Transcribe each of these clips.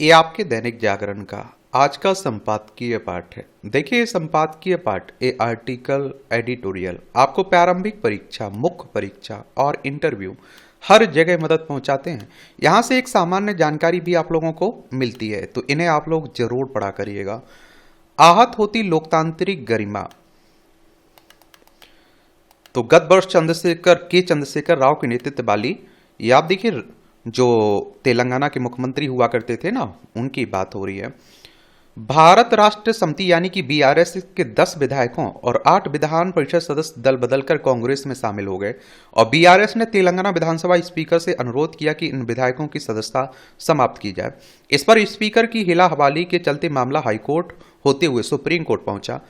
ये आपके दैनिक जागरण का आज का संपादकीय पाठ है। देखिए, ये संपादकीय पाठ ये आर्टिकल एडिटोरियल आपको प्रारंभिक परीक्षा, मुख्य परीक्षा और इंटरव्यू हर जगह मदद पहुंचाते हैं। यहाँ से एक सामान्य जानकारी भी आप लोगों को मिलती है, तो इन्हें आप लोग जरूर पढ़ा करिएगा। आहत होती लोकतांत्रिक गरिमा। तो गत वर्ष चंद्रशेखर राव के नेतृत्व वाली, ये आप देखिए जो तेलंगाना के मुख्यमंत्री हुआ करते थे ना, उनकी बात हो रही है। भारत राष्ट्र समिति यानी कि बीआरएस के 10 विधायकों और 8 विधान परिषद सदस्य दल बदलकर कांग्रेस में शामिल हो गए और बीआरएस ने तेलंगाना विधानसभा स्पीकर से अनुरोध किया कि इन विधायकों की सदस्यता समाप्त की जाए। इस पर स्पीकर की हिला हवाली के चलते मामला हाईकोर्ट होते हुए सुप्रीम कोर्ट पहुंचा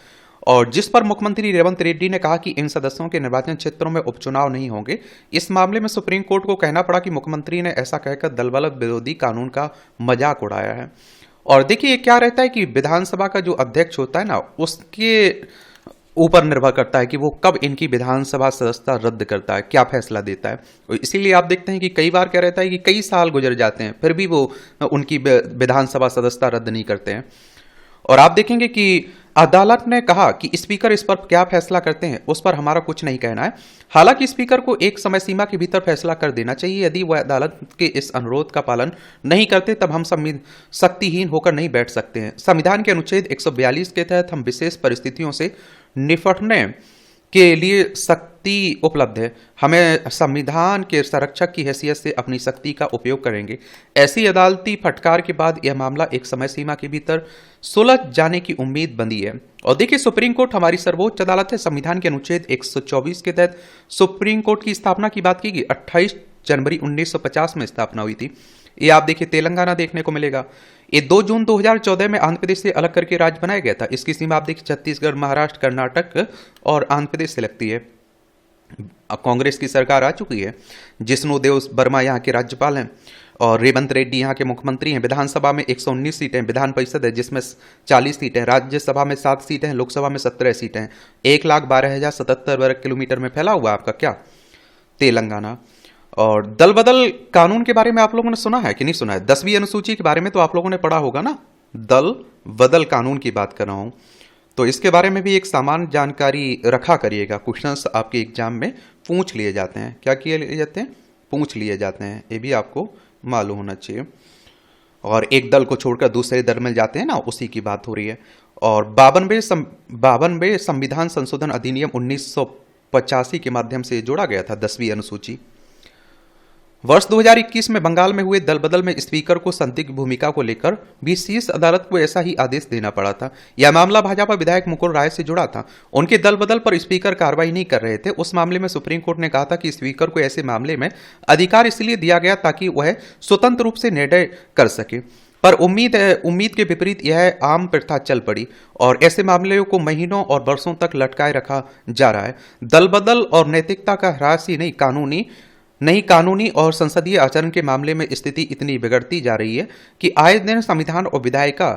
और जिस पर मुख्यमंत्री रेवंत रेड्डी ने कहा कि इन सदस्यों के निर्वाचन क्षेत्रों में उपचुनाव नहीं होंगे। इस मामले में सुप्रीम कोर्ट को कहना पड़ा कि मुख्यमंत्री ने ऐसा कहकर दलबल विरोधी कानून का मजाक उड़ाया है। और देखिए, क्या रहता है कि विधानसभा का जो अध्यक्ष होता है ना, उसके ऊपर निर्भर करता है कि वो कब इनकी विधानसभा सदस्यता रद्द करता है, क्या फैसला देता है। और इसीलिए आप देखते हैं कि कई बार क्या रहता है कि कई साल गुजर जाते हैं फिर भी वो उनकी विधानसभा सदस्यता रद्द नहीं करते हैं। और आप देखेंगे कि अदालत ने कहा कि स्पीकर इस पर क्या फैसला करते हैं उस पर हमारा कुछ नहीं कहना है। हालांकि स्पीकर को एक समय सीमा के भीतर फैसला कर देना चाहिए। यदि वह अदालत के इस अनुरोध का पालन नहीं करते तब हम शक्तिहीन होकर नहीं बैठ सकते हैं। संविधान के अनुच्छेद 142 के तहत हम विशेष परिस्थितियों से निपटने के लिए शक्ति उपलब्ध है। हमें संविधान के संरक्षक की हैसियत से अपनी शक्ति का उपयोग करेंगे। ऐसी अदालती फटकार के बाद यह मामला एक समय सीमा के भीतर सुलझ जाने की उम्मीद बंधी है। और देखिए, सुप्रीम कोर्ट हमारी सर्वोच्च अदालत है। संविधान के अनुच्छेद 124 के तहत सुप्रीम कोर्ट की स्थापना की बात की गई। 28 जनवरी 1950 में स्थापना हुई थी। ये आप देखिए तेलंगाना देखने को मिलेगा। ये 2 जून 2014 में आंध्र प्रदेश से अलग करके राज्य बनाया गया था। इसकी सीमा आप देखिए छत्तीसगढ़, महाराष्ट्र, कर्नाटक और आंध्र प्रदेश से लगती है। कांग्रेस की सरकार आ चुकी है। जिष्णु देव वर्मा यहाँ के राज्यपाल हैं और रेवंत रेड्डी यहाँ के मुख्यमंत्री हैं। विधानसभा में 119 सीटें, विधान परिषद है जिसमें 40 सीटें, राज्यसभा में 7 सीटें हैं, लोकसभा में 17 सीटें हैं। 1,12,077 वर्ग किलोमीटर में फैला हुआ आपका क्या तेलंगाना। और दल बदल कानून के बारे में आप लोगों ने सुना है कि नहीं सुना है? 10वीं अनुसूची के बारे में तो आप लोगों ने पढ़ा होगा ना। दल बदल कानून की बात कर रहा हूं, तो इसके बारे में भी एक सामान्य जानकारी रखा करिएगा। क्वेश्चंस आपके एग्जाम में पूछ लिए जाते हैं। क्या किए जाते हैं? पूछ लिए जाते हैं। ये भी आपको मालूम होना चाहिए। और एक दल को छोड़कर दूसरे दल में जाते हैं ना, उसी की बात हो रही है। और 52वें संविधान संशोधन अधिनियम 1985 के माध्यम से जोड़ा गया था 10वीं अनुसूची। वर्ष 2021 में बंगाल में हुए दल बदल में स्पीकर को संदिग्ध भूमिका को लेकर विशेष अदालत को ऐसा ही आदेश देना पड़ा था। यह मामला भाजपा विधायक मुकुल राय से जुड़ा था। उनके दल बदल पर स्पीकर कार्रवाई नहीं कर रहे थे। उस मामले में सुप्रीम कोर्ट ने कहा था कि स्पीकर को ऐसे मामले में अधिकार इसलिए दिया गया ताकि वह स्वतंत्र रूप से निर्णय कर सके। पर उम्मीद के विपरीत यह आम प्रथा चल पड़ी और ऐसे मामलों को महीनों और वर्षों तक लटकाए रखा जा रहा है। दल बदल और नैतिकता का ह्रास ही नहीं, कानूनी और संसदीय आचरण के मामले में स्थिति इतनी बिगड़ती जा रही है कि आए दिन संविधान और विधायिका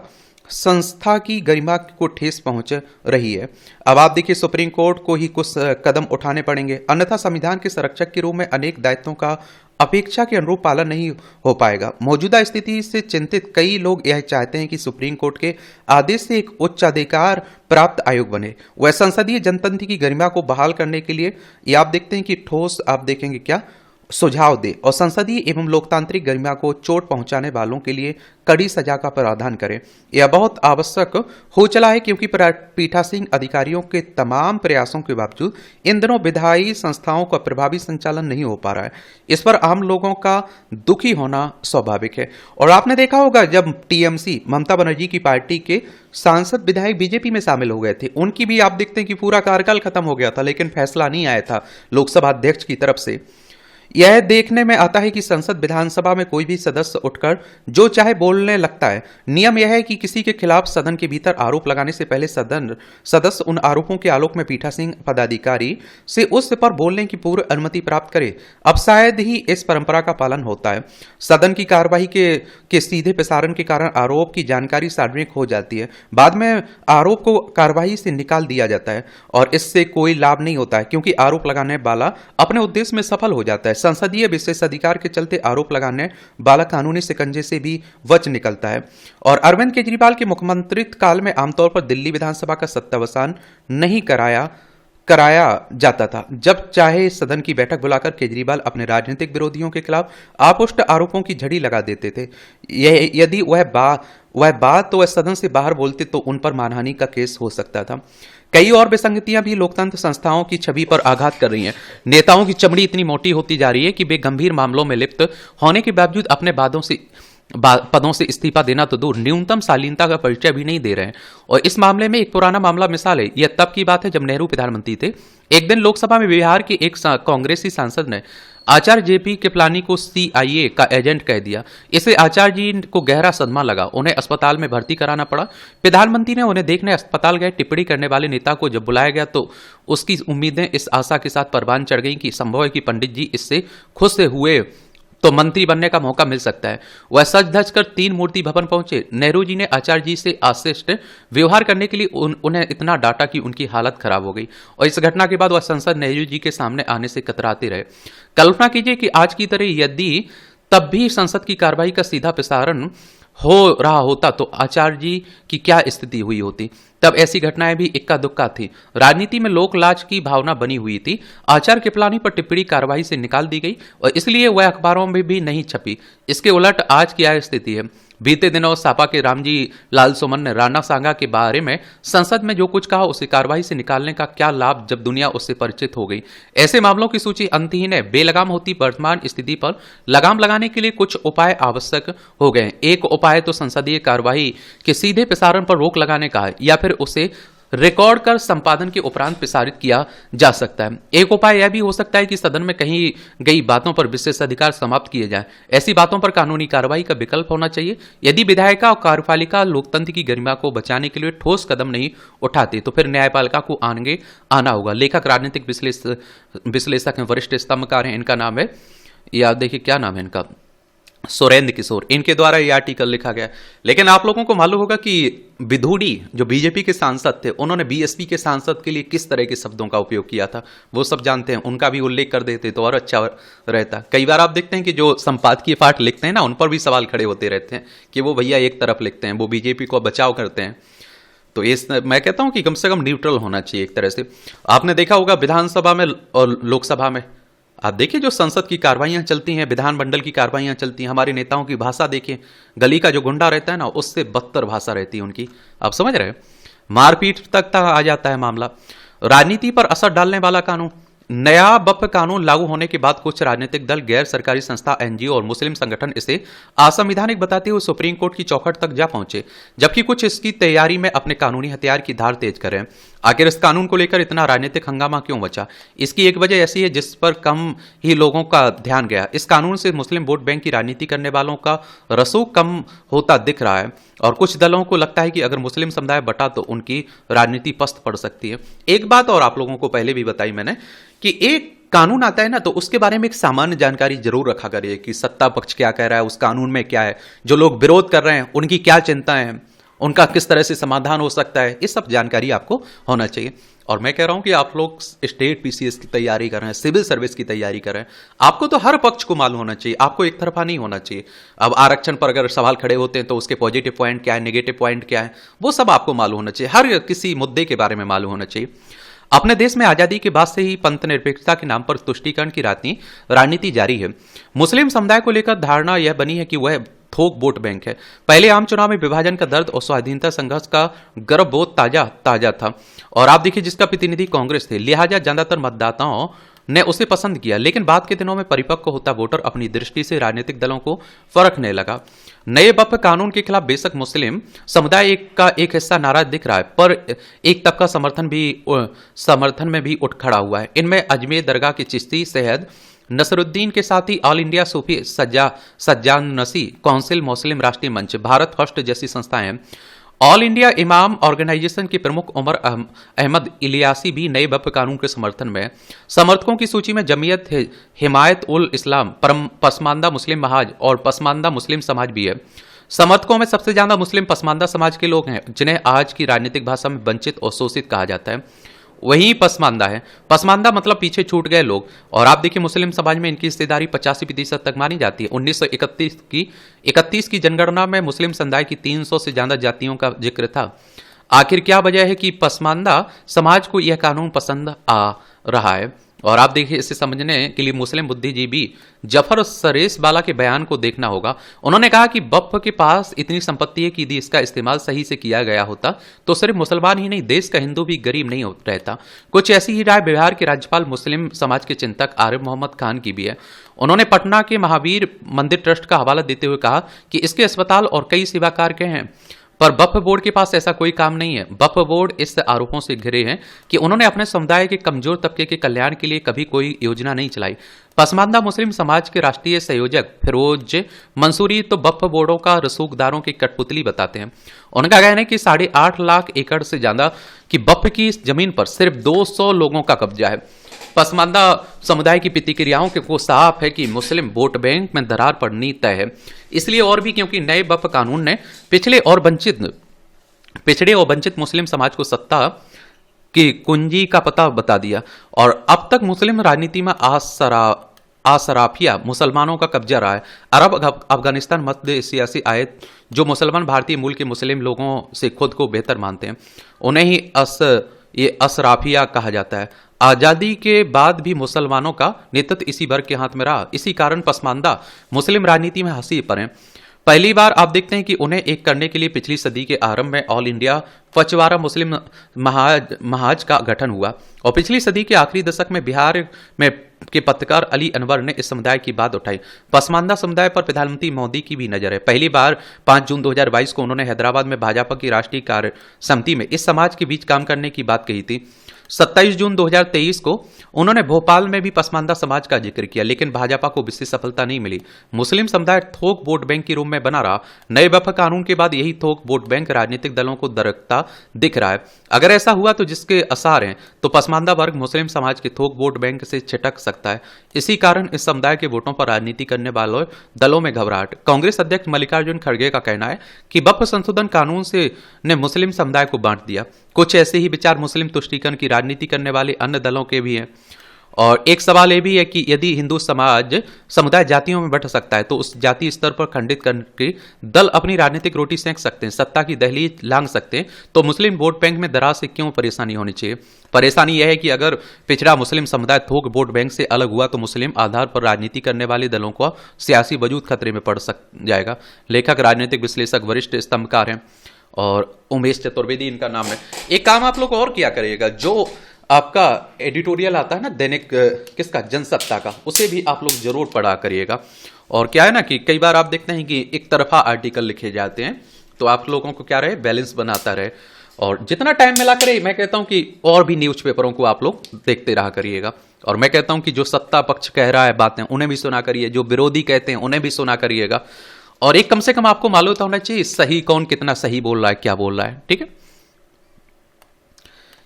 संस्था की गरिमा को ठेस पहुंच रही है। अब आप देखिए, सुप्रीम कोर्ट को ही कुछ कदम उठाने पड़ेंगे, अन्यथा संविधान के संरक्षक के रूप में अनेक दायित्वों का अपेक्षा के अनुरूप पालन नहीं हो पाएगा। मौजूदा स्थिति से चिंतित कई लोग यह चाहते हैं कि सुप्रीम कोर्ट के आदेश से एक उच्च अधिकार प्राप्त आयोग बने। वह संसदीय जनतंत्र की गरिमा को बहाल करने के लिए ये आप देखते हैं कि ठोस आप देखेंगे क्या सुझाव दे और संसदीय एवं लोकतांत्रिक गरिमा को चोट पहुंचाने वालों के लिए कड़ी सजा का प्रावधान करें। यह बहुत आवश्यक हो चला है क्योंकि पीठासीन अधिकारियों के तमाम प्रयासों के बावजूद इन दिनों विधायी संस्थाओं का प्रभावी संचालन नहीं हो पा रहा है। इस पर आम लोगों का दुखी होना स्वाभाविक है। और आपने देखा होगा जब टीएमसी ममता बनर्जी की पार्टी के सांसद विधायक बीजेपी में शामिल हो गए थे, उनकी भी आप देखते हैं कि पूरा कार्यकाल खत्म हो गया था लेकिन फैसला नहीं आया था लोकसभा अध्यक्ष की तरफ से। यह देखने में आता है कि संसद विधानसभा में कोई भी सदस्य उठकर जो चाहे बोलने लगता है। नियम यह है कि किसी के खिलाफ सदन के भीतर आरोप लगाने से पहले सदस्य उन आरोपों के आलोक में पीठासीन पदाधिकारी से उस पर बोलने की पूर्व अनुमति प्राप्त करे। अब शायद ही इस परंपरा का पालन होता है। सदन की कार्यवाही के सीधे प्रसारण के कारण आरोप की जानकारी सार्वजनिक हो जाती है। बाद में आरोप को कार्यवाही से निकाल दिया जाता है और इससे कोई लाभ नहीं होता है क्योंकि आरोप लगाने वाला अपने उद्देश्य में सफल हो जाता है। संसदीय विशेषाधिकार के चलते आरोप लगाने वाला कानूनी शिकंजे से भी बच निकलता है। और अरविंद केजरीवाल के मुख्यमंत्रित्व काल में आमतौर पर दिल्ली विधानसभा का सत्तावसान नहीं कराया जाता था। जब चाहे सदन की बैठक बुलाकर केजरीवाल अपने राजनीतिक विरोधियों के खिलाफ अपुष्ट आरोपों की झड़ी लगा देते थे। यदि वह बात तो वह सदन से बाहर बोलते तो उन पर मानहानि का केस हो सकता था। कई और विसंगतियां भी लोकतंत्र संस्थाओं की छवि पर आघात कर रही हैं। नेताओं की चमड़ी इतनी मोटी होती जा रही है कि वे गंभीर मामलों में लिप्त होने के बावजूद अपने पदों से इस्तीफा देना तो दूर, न्यूनतम शालीनता का परिचय भी नहीं दे रहे हैं। और इस मामले में एक पुराना मामला मिसाल है। यह तब की बात है जब नेहरू प्रधानमंत्री थे। एक दिन लोकसभा में बिहार के एक कांग्रेसी सांसद ने आचार्य जेपी कृपलानी को CIA का एजेंट कह दिया। इसे आचार्य जी को गहरा सदमा लगा। उन्हें अस्पताल में भर्ती कराना पड़ा। प्रधानमंत्री ने उन्हें देखने अस्पताल गए। टिप्पणी करने वाले नेता को जब बुलाया गया तो उसकी उम्मीदें इस आशा के साथ परवान चढ़ गई कि संभव है कि पंडित जी इससे खुश से हुए तो मंत्री बनने का मौका मिल सकता है। वह सज धज कर 3 मूर्ति भवन पहुंचे। नेहरू जी ने आचार्य जी से आशिष्ट व्यवहार करने के लिए उन्हें इतना डांटा कि उनकी हालत खराब हो गई। और इस घटना के बाद वह संसद नेहरू जी के सामने आने से कतराते रहे। कल्पना कीजिए कि आज की तरह यदि तब भी संसद की कार्रवाई का सीधा प्रसारण हो रहा होता तो आचार्य जी की क्या स्थिति हुई होती। तब ऐसी घटनाएं भी इक्का दुक्का थी। राजनीति में लोक लाज की भावना बनी हुई थी। आचार्य कृपलानी पर टिप्पणी कार्रवाई से निकाल दी गई और इसलिए वह अखबारों में भी नहीं छपी। इसके उलट आज क्या स्थिति है। बीते दिनों सापा के रामजी लाल सुमन ने राणा सांगा के बारे में संसद में जो कुछ कहा उसे कार्रवाई से निकालने का क्या लाभ जब दुनिया उससे परिचित हो गई। ऐसे मामलों की सूची अंतहीन है। बेलगाम होती वर्तमान स्थिति पर लगाम लगाने के लिए कुछ उपाय आवश्यक हो गए। एक उपाय तो संसदीय कार्यवाही के सीधे प्रसारण पर रोक लगाने का है या फिर उसे रिकॉर्ड कर संपादन के उपरांत प्रसारित किया जा सकता है। एक उपाय यह भी हो सकता है कि सदन में कही गई बातों पर विशेषाधिकार समाप्त किए जाएं। ऐसी बातों पर कानूनी कार्रवाई का विकल्प होना चाहिए। यदि विधायिका और कार्यपालिका लोकतंत्र की गरिमा को बचाने के लिए ठोस कदम नहीं उठाते तो फिर न्यायपालिका को आगे आना होगा। लेखक राजनीतिक विश्लेषक हैं, वरिष्ठ स्तंभकार हैं। इनका नाम है, या देखिए क्या नाम है इनका, सुरेंद्र किशोर। इनके द्वारा यह आर्टिकल लिखा गया। लेकिन आप लोगों को मालूम होगा कि विधूड़ी जो बीजेपी के सांसद थे उन्होंने बीएसपी के सांसद के लिए किस तरह के शब्दों का उपयोग किया था, वो सब जानते हैं। उनका भी उल्लेख कर देते तो और अच्छा रहता। कई बार आप देखते हैं कि जो संपादकीय पाठ लिखते हैं ना, उन पर भी सवाल खड़े होते रहते हैं कि वो भैया एक तरफ लिखते हैं, वो बीजेपी को बचाव करते हैं। तो मैं कहता हूं कि कम से कम न्यूट्रल होना चाहिए एक तरह से। आपने देखा होगा विधानसभा में और लोकसभा में, आप देखिए जो संसद की कार्रवाइयां चलती हैं, विधानमंडल की कार्रवाइयां चलती हैं, हमारे नेताओं की भाषा देखिए। गली का जो गुंडा रहता है ना, उससे बदतर भाषा रहती है उनकी। आप समझ रहे हैं, मारपीट तक आ जाता है मामला। राजनीति पर असर डालने वाला कानून। नया वक्फ कानून लागू होने के बाद कुछ राजनीतिक दल, गैर सरकारी संस्था, NGO और मुस्लिम संगठन इसे असंवैधानिक बताते हुए सुप्रीम कोर्ट की चौखट तक जा पहुंचे, जबकि कुछ इसकी तैयारी में अपने कानूनी हथियार की धार तेज करें। आखिर इस कानून को लेकर इतना राजनीतिक हंगामा क्यों बचा? इसकी एक वजह ऐसी है जिस पर कम ही लोगों का ध्यान गया। इस कानून से मुस्लिम वोट बैंक की राजनीति करने वालों का रसूख कम होता दिख रहा है और कुछ दलों को लगता है कि अगर मुस्लिम समुदाय बटा तो उनकी राजनीति पस्त पड़ सकती है। एक बात और आप लोगों को पहले भी बताई मैंने कि एक कानून आता है ना, तो उसके बारे में एक सामान्य जानकारी जरूर रखा करिए कि सत्ता पक्ष क्या कह रहा है, उस कानून में क्या है, जो लोग विरोध कर रहे हैं उनकी क्या चिंताएं हैं, उनका किस तरह से समाधान हो सकता है, ये सब जानकारी आपको होना चाहिए। और मैं कह रहा हूं कि आप लोग स्टेट PCS की तैयारी कर रहे हैं, सिविल सर्विस की तैयारी कर रहे हैं, आपको तो हर पक्ष को मालूम होना चाहिए, आपको एक तरफा नहीं होना चाहिए। अब आरक्षण पर अगर सवाल खड़े होते हैं तो उसके पॉजिटिव पॉइंट क्या है, नेगेटिव पॉइंट क्या है, वो सब आपको मालूम होना चाहिए। हर किसी मुद्दे के बारे में मालूम होना चाहिए। अपने देश में आजादी के बाद से ही पंथ निरपेक्षता के नाम पर तुष्टीकरण की राजनीति जारी है। मुस्लिम समुदाय को लेकर धारणा यह बनी है कि वह थोक वोट बैंक है। पहले आम चुनाव में विभाजन का दर्द और स्वाधीनता संघर्ष का गर्वबोध ताजा था और आप देखिए जिसका प्रतिनिधि कांग्रेस थे, लिहाजा ज्यादातर मतदाताओं ने उसे पसंद किया। लेकिन बाद के दिनों में परिपक्व होता वोटर अपनी दृष्टि से राजनीतिक दलों को फरकने लगा। नए वक्फ कानून के खिलाफ बेशक मुस्लिम समुदाय का एक हिस्सा नाराज दिख रहा है, पर एक तबका समर्थन में भी उठ खड़ा हुआ है। इनमें अजमेर दरगाह के चिश्ती सैयद नसरुद्दीन के साथ ही ऑल इंडिया सूफी सज्जान नसी काउंसिल, मुस्लिम राष्ट्रीय मंच, भारत फर्स्ट जैसी संस्थाएं, ऑल इंडिया इमाम ऑर्गेनाइजेशन के प्रमुख उमर अहमद इलियासी भी नए वक्फ कानून के समर्थन में। समर्थकों की सूची में जमीयत हिमायत उल इस्लाम, पसमानदा मुस्लिम महाज और पसमानदा मुस्लिम समाज भी है। समर्थकों में सबसे ज्यादा मुस्लिम पसमानदा समाज के लोग हैं, जिन्हें आज की राजनीतिक भाषा में वंचित और शोषित कहा जाता है। वही पसमानदा है। पसमानदा मतलब पीछे छूट गए लोग। और आप देखिए मुस्लिम समाज में इनकी हिस्सेदारी 85% तक मानी जाती है। 1931 की जनगणना में मुस्लिम समुदाय की 300 से ज्यादा जातियों का जिक्र था। आखिर क्या वजह है कि पसमानदा समाज को यह कानून पसंद आ रहा है? और आप देखिए इसे समझने के लिए मुस्लिम बुद्धिजीवी जफर सरेसबाला के बयान को देखना होगा। उन्होंने कहा कि बप्प के पास इतनी संपत्ति है कि यदि इसका इस्तेमाल सही से किया गया होता तो सिर्फ मुसलमान ही नहीं, देश का हिंदू भी गरीब नहीं रहता। कुछ ऐसी ही राय बिहार के राज्यपाल मुस्लिम समाज के चिंतक आरिफ मोहम्मद खान की भी है। उन्होंने पटना के महावीर मंदिर ट्रस्ट का हवाला देते हुए कहा कि इसके अस्पताल और कई सेवा कार्य हैं, पर वक्फ बोर्ड के पास ऐसा कोई काम नहीं है। वक्फ बोर्ड इस आरोपों से घिरे हैं कि उन्होंने अपने समुदाय के कमजोर तबके के कल्याण के लिए कभी कोई योजना नहीं चलाई। पसमानदा मुस्लिम समाज के राष्ट्रीय संयोजक फिरोज मंसूरी तो वक्फ बोर्डों का रसूखदारों की कठपुतली बताते हैं। उनका कहना है कि 8.5 लाख एकड़ से ज्यादा की वक्फ की जमीन पर सिर्फ 200 लोगों का कब्जा है। पसमानदा समुदाय की प्रतिक्रियाओं को साफ है कि मुस्लिम वोट बैंक में दरार पड़नी तय है। इसलिए और भी क्योंकि नए वक्फ कानून ने पिछड़े और वंचित मुस्लिम समाज को सत्ता की कुंजी का पता बता दिया। और अब तक मुस्लिम राजनीति में आसराफिया मुसलमानों का कब्जा रहा है। अरब अफगानिस्तान मध्य एशिया से आए जो मुसलमान भारतीय मूल के मुस्लिम लोगों से खुद को बेहतर मानते हैं, उन्हें ही ये असराफिया कहा जाता है। आजादी के बाद भी मुसलमानों का नेतृत्व इसी वर्ग के हाथ में रहा। इसी कारण पसमानदा मुस्लिम राजनीति में हंसी पर हैं। पहली बार आप देखते हैं कि उन्हें एक करने के लिए पिछली सदी के आरंभ में ऑल इंडिया पचवारा मुस्लिम महाज का गठन हुआ और पिछली सदी के आखिरी दशक में बिहार में के पत्रकार अली अनवर ने इस समुदाय की बात उठाई। पसमानदा समुदाय पर प्रधानमंत्री मोदी की भी नजर है। पहली बार 5 जून 2022 को उन्होंने हैदराबाद में भाजपा की राष्ट्रीय कार्य समिति में इस समाज के बीच काम करने की बात कही थी। 27 जून 2023 को उन्होंने भोपाल में भी पसमानदा समाज का जिक्र किया, लेकिन भाजपा को विशेष सफलता नहीं मिली। मुस्लिम समुदाय थोक वोट बैंक के रूप में बना रहा। नए वक्फ कानून के बाद यही थोक वोट बैंक राजनीतिक दलों को दरकता दिख रहा है। अगर ऐसा हुआ तो जिसके आसार हैं तो पसमानदा वर्ग मुस्लिम समाज के थोक वोट बैंक से छिटक सकता है। इसी कारण इस समुदाय के वोटों पर राजनीति करने वालों दलों में घबराहट। कांग्रेस अध्यक्ष मल्लिकार्जुन खड़गे का कहना है कि वक्फ संशोधन कानून से ने मुस्लिम समुदाय को बांट दिया। कुछ ऐसे ही विचार मुस्लिम तुष्टीकरण की राजनीति करने वाले अन्य दलों के भी हैं। और एक सवाल यह भी है कि यदि हिंदू समुदाय जातियों में बंट सकता है तो उस जाति स्तर पर खंडित करके दल अपनी राजनीतिक रोटी सेंक सकते हैं, सत्ता की दहलीज लांघ सकते हैं, तो मुस्लिम वोट बैंक में दरार से क्यों परेशानी होनी चाहिए? परेशानी यह है कि अगर पिछड़ा मुस्लिम समुदाय थोक वोट बैंक से अलग हुआ तो मुस्लिम आधार पर राजनीति करने वाले दलों को सियासी वजूद खतरे में पड़ जाएगा। लेखक राजनीतिक विश्लेषक वरिष्ठ स्तंभकार हैं और उमेश चतुर्वेदी इनका नाम है। एक काम आप लोग और किया करिएगा, जो आपका एडिटोरियल आता है ना दैनिक किसका, जनसत्ता का, उसे भी आप लोग जरूर पढ़ा करिएगा। और क्या है ना कि कई बार आप देखते हैं कि एक तरफा आर्टिकल लिखे जाते हैं, तो आप लोगों को क्या रहे, बैलेंस बनाता रहे। और जितना टाइम मिला करे, मैं कहता हूं कि और भी न्यूज़पेपरों को आप लोग देखते रहा करिएगा। और मैं कहता हूं कि जो सत्ता पक्ष कह रहा है बातें उन्हें भी सुना करिए, जो विरोधी कहते हैं उन्हें भी सुना करिएगा। और एक कम से कम आपको मालूम होना चाहिए सही कौन कितना सही बोल रहा है, क्या बोल रहा है। ठीक है,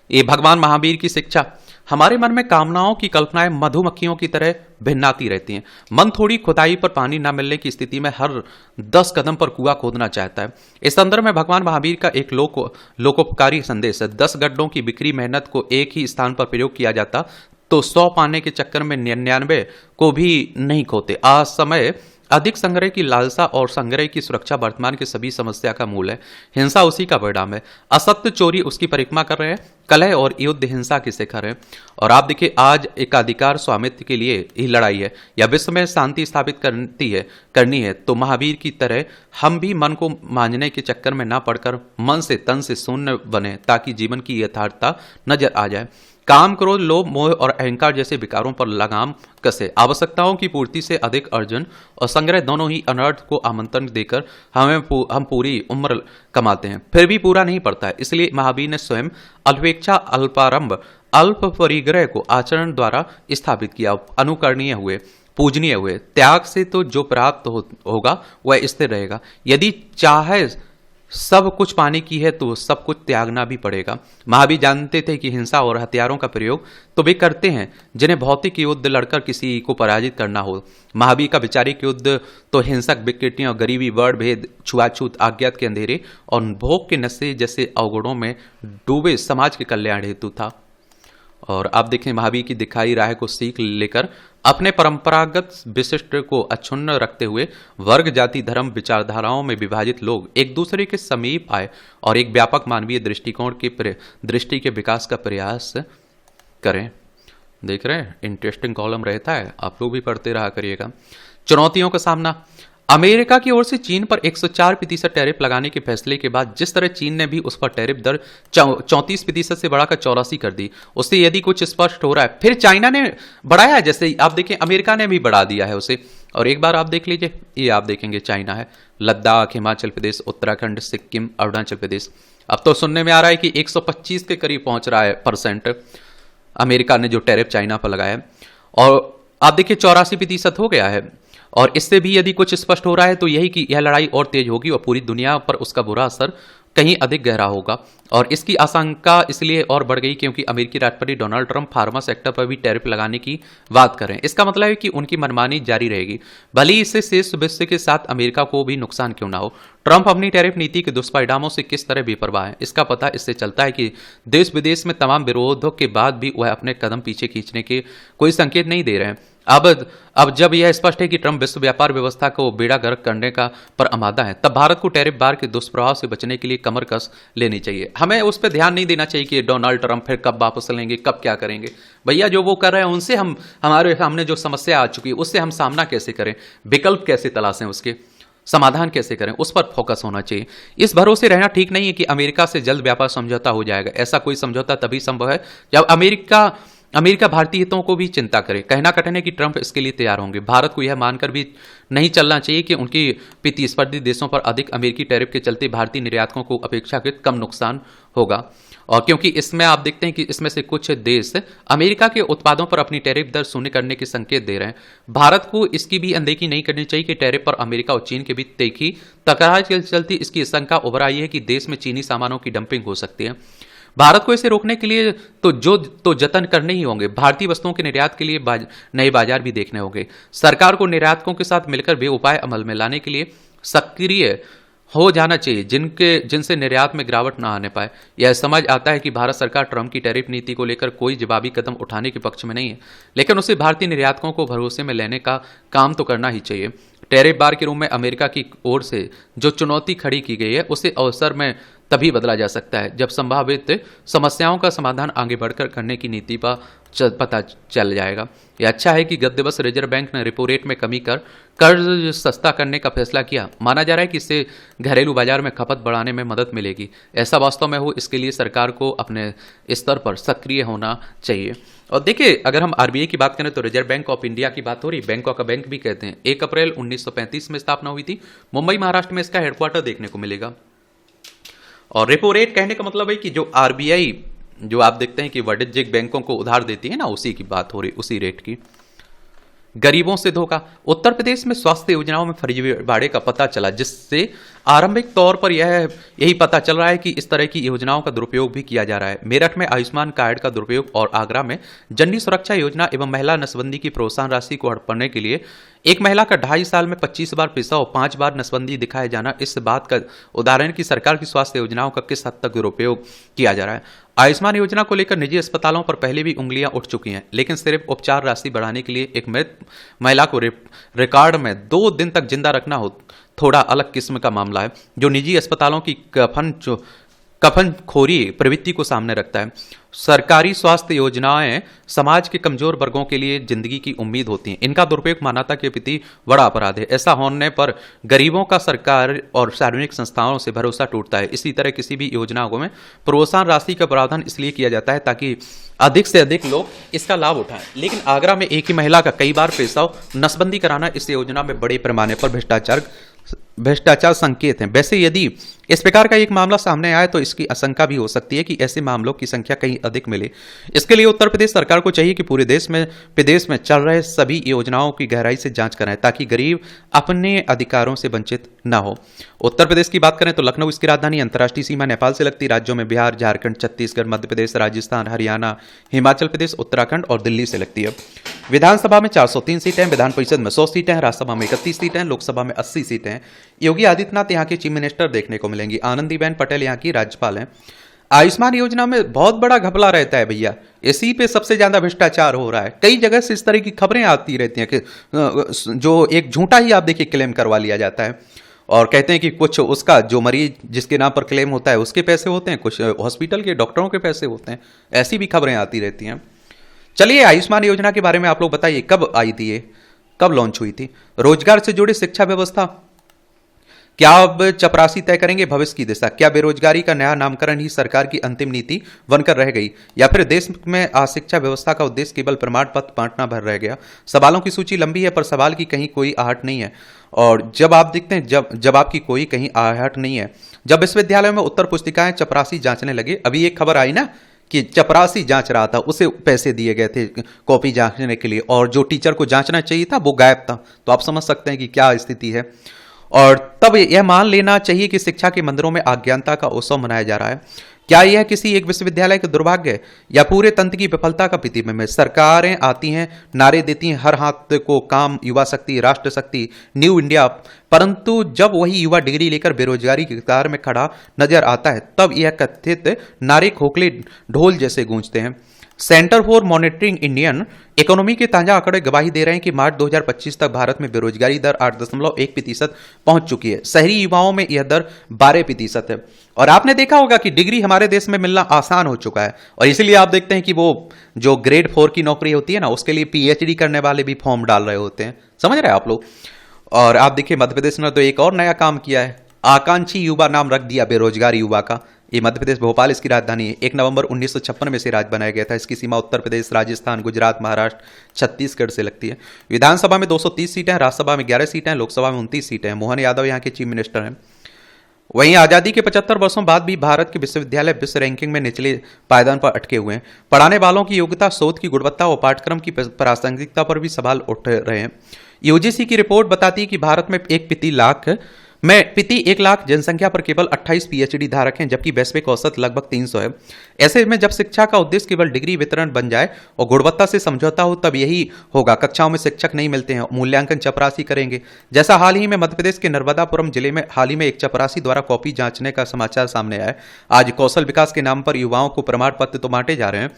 ये भगवान महावीर की शिक्षा। हमारे मन में कामनाओं की कल्पनाएं मधुमक्खियों की तरह भिन्नाती रहती हैं। मन थोड़ी खुदाई पर पानी न मिलने की स्थिति में हर 10 कदम पर कुआं खोदना चाहता है। इस संदर्भ में भगवान महावीर का एक लोकोपकारी संदेश है। 10 गड्ढों की बिखरी मेहनत को एक ही स्थान पर प्रयोग किया जाता तो 100 पाने के चक्कर में 99 को भी नहीं खोते। आज समय अधिक संग्रह की लालसा और संग्रह की सुरक्षा वर्तमान की सभी समस्या का मूल है। हिंसा उसी का परिणाम है। असत्य चोरी उसकी परिक्रमा कर रहे हैं। कलह और युद्ध हिंसा के शिखर है। और आप देखिए आज एकाधिकार स्वामित्व के लिए ही लड़ाई है या विश्व में शांति स्थापित करनी है तो महावीर की तरह हम भी मन को मांझने के चक्कर में ना पड़कर मन से तन से शून्य बने, ताकि जीवन की यथार्थता नजर आ जाए। काम, क्रोध, लोभ, मोह और अहंकार जैसे विकारों पर लगाम कसे। आवश्यकताओं की पूर्ति से अधिक अर्जन और संग्रह दोनों ही अनर्थ को आमंत्रण देकर हम पूरी उम्र कमाते हैं, फिर भी पूरा नहीं पड़ता है। इसलिए महावीर ने स्वयं अल्पेच्छा, अल्पारंभ, अल्प परिग्रह को आचरण द्वारा स्थापित किया। अनुकरणीय हुए, पूजनीय हुए। त्याग से तो जो प्राप्त होगा वह स्थिर रहेगा। यदि चाहे सब कुछ पाने की है तो सब कुछ त्यागना भी पड़ेगा। महावीर जानते थे कि हिंसा और हथियारों का प्रयोग तो वे करते हैं जिन्हें भौतिक युद्ध लड़कर किसी को पराजित करना हो। महावीर का वैचारिक युद्ध तो हिंसक विकृतियों, गरीबी, वर्ण भेद, छुआछूत, अज्ञात के अंधेरे और भोग के नशे जैसे अवगुणों में डूबे समाज के कल्याण हेतु था। और आप देखें महावीर की दिखाई राह को सीख लेकर अपने परंपरागत विशिष्ट को अक्षुण्ण रखते हुए वर्ग जाति धर्म विचारधाराओं में विभाजित लोग एक दूसरे के समीप आए और एक व्यापक मानवीय दृष्टिकोण के दृष्टि के विकास का प्रयास करें। देख रहे हैं, इंटरेस्टिंग कॉलम रहता है, आप लोग भी पढ़ते रहा करिएगा। चुनौतियों का सामना। अमेरिका की ओर से चीन पर 104% टैरिफ लगाने के फैसले के बाद जिस तरह चीन ने भी उस पर टैरिफ दर 34% से बढ़ाकर 84 कर दी, उससे यदि कुछ स्पष्ट हो रहा है। फिर चाइना ने बढ़ाया, जैसे आप देखें अमेरिका ने भी बढ़ा दिया है उसे। और एक बार आप देख लीजिए, ये आप देखेंगे चाइना है, लद्दाख, हिमाचल प्रदेश, उत्तराखंड, सिक्किम, अरुणाचल प्रदेश। अब तो सुनने में आ रहा है कि 125 के करीब पहुंच रहा है % अमेरिका ने जो टैरिफ चाइना पर लगाया है। और आप देखिए 84% हो गया है। और इससे भी यदि कुछ स्पष्ट हो रहा है तो यही कि यह लड़ाई और तेज होगी और पूरी दुनिया पर उसका बुरा असर कहीं अधिक गहरा होगा। और इसकी आशंका इसलिए और बढ़ गई क्योंकि अमेरिकी राष्ट्रपति डोनाल्ड ट्रंप फार्मा सेक्टर पर भी टैरिफ लगाने की बात कर रहे हैं। इसका मतलब है कि उनकी मनमानी जारी रहेगी, भले ही इससे शेष विश्व के साथ अमेरिका को भी नुकसान क्यों ना हो। ट्रंप अपनी टैरिफ नीति के दुष्परिणामों से किस तरह बेपरवाह है, इसका पता इससे चलता है कि देश विदेश में तमाम विरोधों के बाद भी वह अपने कदम पीछे खींचने के कोई संकेत नहीं दे रहे हैं। अब जब यह स्पष्ट है कि ट्रंप विश्व व्यापार व्यवस्था को बेड़ा गर्क करने का पर आमादा है, तब भारत को टैरिफ बार के दुष्प्रभाव से बचने के लिए कमर कस लेनी चाहिए। हमें उस पर ध्यान नहीं देना चाहिए कि डोनाल्ड ट्रंप फिर कब वापस लेंगे, कब क्या करेंगे। भैया जो वो कर रहे हैं उनसे हमारे सामने जो समस्या आ चुकी है उससे हम सामना कैसे करें, विकल्प कैसे तलाशें, उसके समाधान कैसे करें, उस पर फोकस होना चाहिए। इस भरोसे रहना ठीक नहीं है कि अमेरिका से जल्द व्यापार समझौता हो जाएगा। ऐसा कोई समझौता तभी संभव है जब अमेरिका भारतीय हितों को भी चिंता करे। कहना कठिन है कि ट्रंप इसके लिए तैयार होंगे। भारत को यह मानकर भी नहीं चलना चाहिए कि उनकी प्रतिस्पर्धी देशों पर अधिक अमेरिकी टैरिफ के चलते भारतीय निर्यातकों को अपेक्षाकृत कम नुकसान होगा। और क्योंकि इसमें आप देखते हैं कि इसमें से कुछ देश अमेरिका के उत्पादों पर अपनी टैरिफ दर शून्य करने के संकेत दे रहे हैं। भारत को इसकी भी अनदेखी नहीं करनी चाहिए कि टैरिफ पर अमेरिका और चीन के बीच तीखी तकरार के चलती इसकी आशंका उभर आई है कि देश में चीनी सामानों की डंपिंग हो सकती है। भारत को इसे रोकने के लिए तो जतन करने ही होंगे। भारतीय वस्तुओं के निर्यात के लिए नए बाजार भी देखने होंगे। सरकार को निर्यातकों के साथ मिलकर वे उपाय अमल में लाने के लिए सक्रिय हो जाना चाहिए जिनसे निर्यात में गिरावट न आने पाए। यह समझ आता है कि भारत सरकार ट्रंप की टैरिफ नीति को लेकर कोई जवाबी कदम उठाने के पक्ष में नहीं है, लेकिन उसे भारतीय निर्यातकों को भरोसे में लेने का काम तो करना ही चाहिए। टैरिफ बार के रूप में अमेरिका की ओर से जो चुनौती खड़ी की गई है उसे अवसर में तभी बदला जा सकता है जब संभावित समस्याओं का समाधान आगे बढ़कर करने की नीति पर पता चल जाएगा। यह अच्छा है कि गत दिवस रिजर्व बैंक ने रेपो रेट में कमी कर कर्ज सस्ता करने का फैसला किया। माना जा रहा है कि इससे घरेलू बाजार में खपत बढ़ाने में मदद मिलेगी। ऐसा वास्तव में हो, इसके लिए सरकार को अपने स्तर पर सक्रिय होना चाहिए। और देखिए, अगर हम आरबीआई की बात करें तो रिजर्व बैंक ऑफ इंडिया की बात हो रही, बैंकों का बैंक भी कहते हैं। 1 अप्रैल 1935 में स्थापना हुई थी। मुंबई महाराष्ट्र में इसका हेडक्वार्टर देखने को मिलेगा। और रेपो रेट कहने का मतलब है कि जो आरबीआई जो आप देखते हैं कि वाणिज्यिक बैंकों को उधार देती है ना, उसी की बात हो रही, उसी रेट की। गरीबों से धोखा। उत्तर प्रदेश में स्वास्थ्य योजनाओं में फर्जीवाड़े का पता चला, जिससे आरंभिक तौर पर यही पता चल रहा है कि इस तरह की योजनाओं का दुरुपयोग भी किया जा रहा है। मेरठ में आयुष्मान कार्ड का दुरुपयोग और आगरा में जननी सुरक्षा योजना एवं महिला नसबंदी की प्रोत्साहन राशि को हड़पने के लिए एक महिला का 2.5 साल में 25 बार पैसा और 5 बार नसबंदी दिखाया जाना इस बात का उदाहरण कि सरकार की स्वास्थ्य योजनाओं का किस हद तक दुरुपयोग किया जा रहा है। आयुष्मान योजना को लेकर निजी अस्पतालों पर पहले भी उंगलियां उठ चुकी हैं, लेकिन सिर्फ उपचार राशि बढ़ाने के लिए एक मृत महिला को रिकॉर्ड में 2 दिन तक जिंदा रखना हो थोड़ा अलग किस्म का मामला है, जो निजी अस्पतालों की कफनखोरी प्रवृत्ति को सामने रखता है। सरकारी स्वास्थ्य योजनाएं समाज के कमजोर वर्गों के लिए जिंदगी की उम्मीद होती हैं। इनका दुरुपयोग मानवता के प्रति बड़ा अपराध है। ऐसा होने पर गरीबों का सरकार और सार्वजनिक संस्थाओं से भरोसा टूटता है। इसी तरह किसी भी योजनाओं में प्रोत्साहन राशि का प्रावधान इसलिए किया जाता है ताकि अधिक से अधिक लोग इसका लाभ उठाएं। लेकिन आगरा में एक ही महिला का कई बार पैसा नसबंदी कराना इस योजना में बड़े पैमाने पर भ्रष्टाचार संकेत हैं। वैसे यदि इस प्रकार का एक मामला सामने आए तो इसकी आशंका भी हो सकती है कि ऐसे मामलों की संख्या कहीं अधिक मिले। इसके लिए उत्तर प्रदेश सरकार को चाहिए कि पूरे देश में चल रहे सभी योजनाओं की गहराई से जांच कराएं ताकि गरीब अपने अधिकारों से वंचित न हो। उत्तर प्रदेश की बात करें तो लखनऊ इसकी राजधानी, अंतर्राष्ट्रीय सीमा नेपाल से लगती राज्यों में बिहार, झारखंड, छत्तीसगढ़, मध्य प्रदेश, राजस्थान, हरियाणा, हिमाचल प्रदेश, उत्तराखंड और दिल्ली से लगती है। विधानसभा में 403 सीटें, विधान परिषद में 100 सीटें, राज्यसभा में 31 सीटें, लोकसभा में 80 सीटें। योगी आदित्यनाथ यहाँ के चीफ मिनिस्टर देखने को मिलेंगी। आनंदीबेन पटेल यहाँ की राज्यपाल हैं। आयुष्मान योजना में बहुत बड़ा घपला रहता है भैया। इसी पे सबसे ज्यादा भ्रष्टाचार हो रहा है। कई जगह से इस तरह की खबरें आती रहती हैं कि जो एक झूठा ही आप देखिए क्लेम करवा लिया जाता है और कहते हैं कि कुछ उसका जो मरीज जिसके नाम पर क्लेम होता है उसके पैसे होते हैं, कुछ हॉस्पिटल के डॉक्टरों के पैसे होते हैं। ऐसी भी खबरें आती रहती हैं। चलिए, आयुष्मान योजना के बारे में आप लोग बताइए, कब आई थी ये, कब लॉन्च हुई थी? रोजगार से जुड़ी शिक्षा व्यवस्था, क्या अब चपरासी तय करेंगे भविष्य की दिशा? क्या बेरोजगारी का नया नामकरण ही सरकार की अंतिम नीति बनकर रह गई, या फिर देश में शिक्षा व्यवस्था का उद्देश्य केवल प्रमाण पत्र बांटना भर रह गया? सवालों की सूची लंबी है पर सवाल की कहीं कोई आहट नहीं है। और जब आप देखते हैं जब आपकी कोई कहीं आहट नहीं है, जब विश्वविद्यालय में उत्तर पुस्तिकाएं चपरासी जांचने लगे, अभी एक खबर आई ना कि चपरासी जांच रहा था, उसे पैसे दिए गए थे कॉपी जांचने के लिए, और जो टीचर को जांचना चाहिए था वो गायब था। तो आप समझ सकते हैं कि क्या स्थिति है। और तब यह मान लेना चाहिए कि शिक्षा के मंदिरों में अज्ञानता का उत्सव मनाया जा रहा है। क्या यह किसी एक विश्वविद्यालय के दुर्भाग्य या पूरे तंत्र की विफलता का प्रतिबिंब है? सरकारें आती हैं, नारे देती हैं, हर हाथ को काम, युवा शक्ति, राष्ट्र शक्ति, न्यू इंडिया, परंतु जब वही युवा डिग्री लेकर बेरोजगारी की कतार में खड़ा नजर आता है, तब यह कथित नारे खोखले ढोल जैसे गूंजते हैं। Centre for monitoring Indian economy के ताजा आंकड़े गवाही दे रहे हैं कि मार्च 2025 तक भारत में बेरोजगारी दर 8.1% पहुंच चुकी है। शहरी युवाओं में यह दर 12% है। और आपने देखा होगा कि डिग्री हमारे देश में मिलना आसान हो चुका है, और इसीलिए आप देखते हैं कि वो जो ग्रेड 4 की नौकरी होती है ना, उसके लिए पीएचडी करने वाले भी फॉर्म डाल रहे होते हैं। समझ रहे हैं आप लोग? और आप देखिए, मध्य प्रदेश ने तो एक और नया काम किया है, आकांक्षी युवा नाम रख दिया बेरोजगार युवा का। ये मध्य प्रदेश, भोपाल इसकी राजधानी है। 1 नवंबर 1956 में से राज्य बनाया गया था। इसकी सीमा उत्तर प्रदेश, राजस्थान, गुजरात, महाराष्ट्र, छत्तीसगढ़ से लगती है। विधानसभा में 230 सीटें हैं, राज्यसभा में 11 सीटें हैं, लोकसभा में 29 सीटें हैं। मोहन यादव यहाँ के चीफ मिनिस्टर हैं। वहीं आजादी के 75 वर्षों बाद भी भारत के विश्वविद्यालय विश्व रैंकिंग में निचले पायदान पर अटके हुए हैं। पढ़ाने वालों की योग्यता, शोध की गुणवत्ता और पाठ्यक्रम की प्रासंगिकता पर भी सवाल उठ रहे हैं। यूजीसी की रिपोर्ट बताती है कि भारत में प्रति 1 लाख जनसंख्या पर केवल 28 पीएचडी धारक हैं, जबकि वैश्विक औसत लगभग 300 है। ऐसे में जब शिक्षा का उद्देश्य केवल डिग्री वितरण बन जाए और गुणवत्ता से समझौता हो, तब यही होगा। कक्षाओं में शिक्षक नहीं मिलते हैं, मूल्यांकन चपरासी करेंगे। जैसा हाल ही में मध्य प्रदेश के नर्मदापुरम जिले में हाल ही में एक चपरासी द्वारा कॉपी जांचने का समाचार सामने आया। आज कौशल विकास के नाम पर युवाओं को प्रमाण पत्र तो बांटे जा रहे हैं,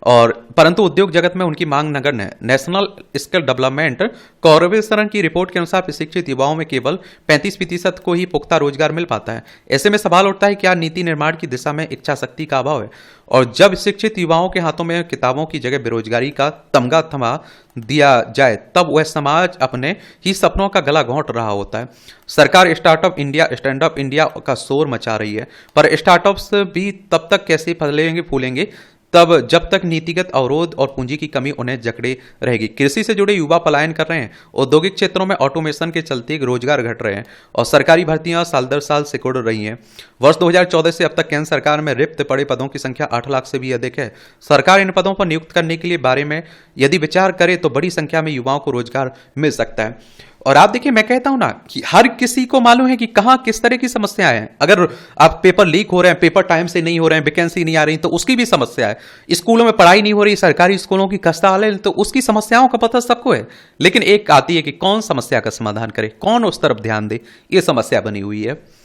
और परंतु उद्योग जगत में उनकी मांग नगण्य है। नेशनल स्किल डेवलपमेंट कॉर्पोरेशन की रिपोर्ट के अनुसार प्रशिक्षित युवाओं में केवल 35% को ही पुख्ता रोजगार मिल पाता है। ऐसे में सवाल उठता है, क्या नीति निर्माण की दिशा में इच्छा शक्ति का अभाव है? और जब शिक्षित युवाओं के हाथों में किताबों की जगह बेरोजगारी का तमगा थमा दिया जाए, तब वह समाज अपने ही सपनों का गला घोंट रहा होता है। सरकार स्टार्टअप इंडिया, स्टैंडअप इंडिया का शोर मचा रही है, पर स्टार्टअप्स भी तब तक कैसे फूलेंगे तब जब तक नीतिगत अवरोध और पूंजी की कमी उन्हें जकड़े रहेगी। कृषि से जुड़े युवा पलायन कर रहे हैं, औद्योगिक क्षेत्रों में ऑटोमेशन के चलते रोजगार घट रहे हैं, और सरकारी भर्तियां साल दर साल सिकुड़ रही हैं। वर्ष 2014 से अब तक केंद्र सरकार में रिक्त पड़े पदों की संख्या 8 लाख से भी अधिक है। सरकार इन पदों पर नियुक्त करने के लिए बारे में यदि विचार करे तो बड़ी संख्या में युवाओं को रोजगार मिल सकता है। और आप देखिए, मैं कहता हूं ना कि हर किसी को मालूम है कि कहां किस तरह की समस्याएं हैं। अगर आप पेपर लीक हो रहे हैं, पेपर टाइम से नहीं हो रहे हैं, वैकेंसी नहीं आ रही, तो उसकी भी समस्या है। स्कूलों में पढ़ाई नहीं हो रही, सरकारी स्कूलों की खस्ता हाल है, तो उसकी समस्याओं का पता सबको है। लेकिन एक आती है कि कौन समस्या का समाधान करे, कौन उस तरफ ध्यान दे, ये समस्या बनी हुई है।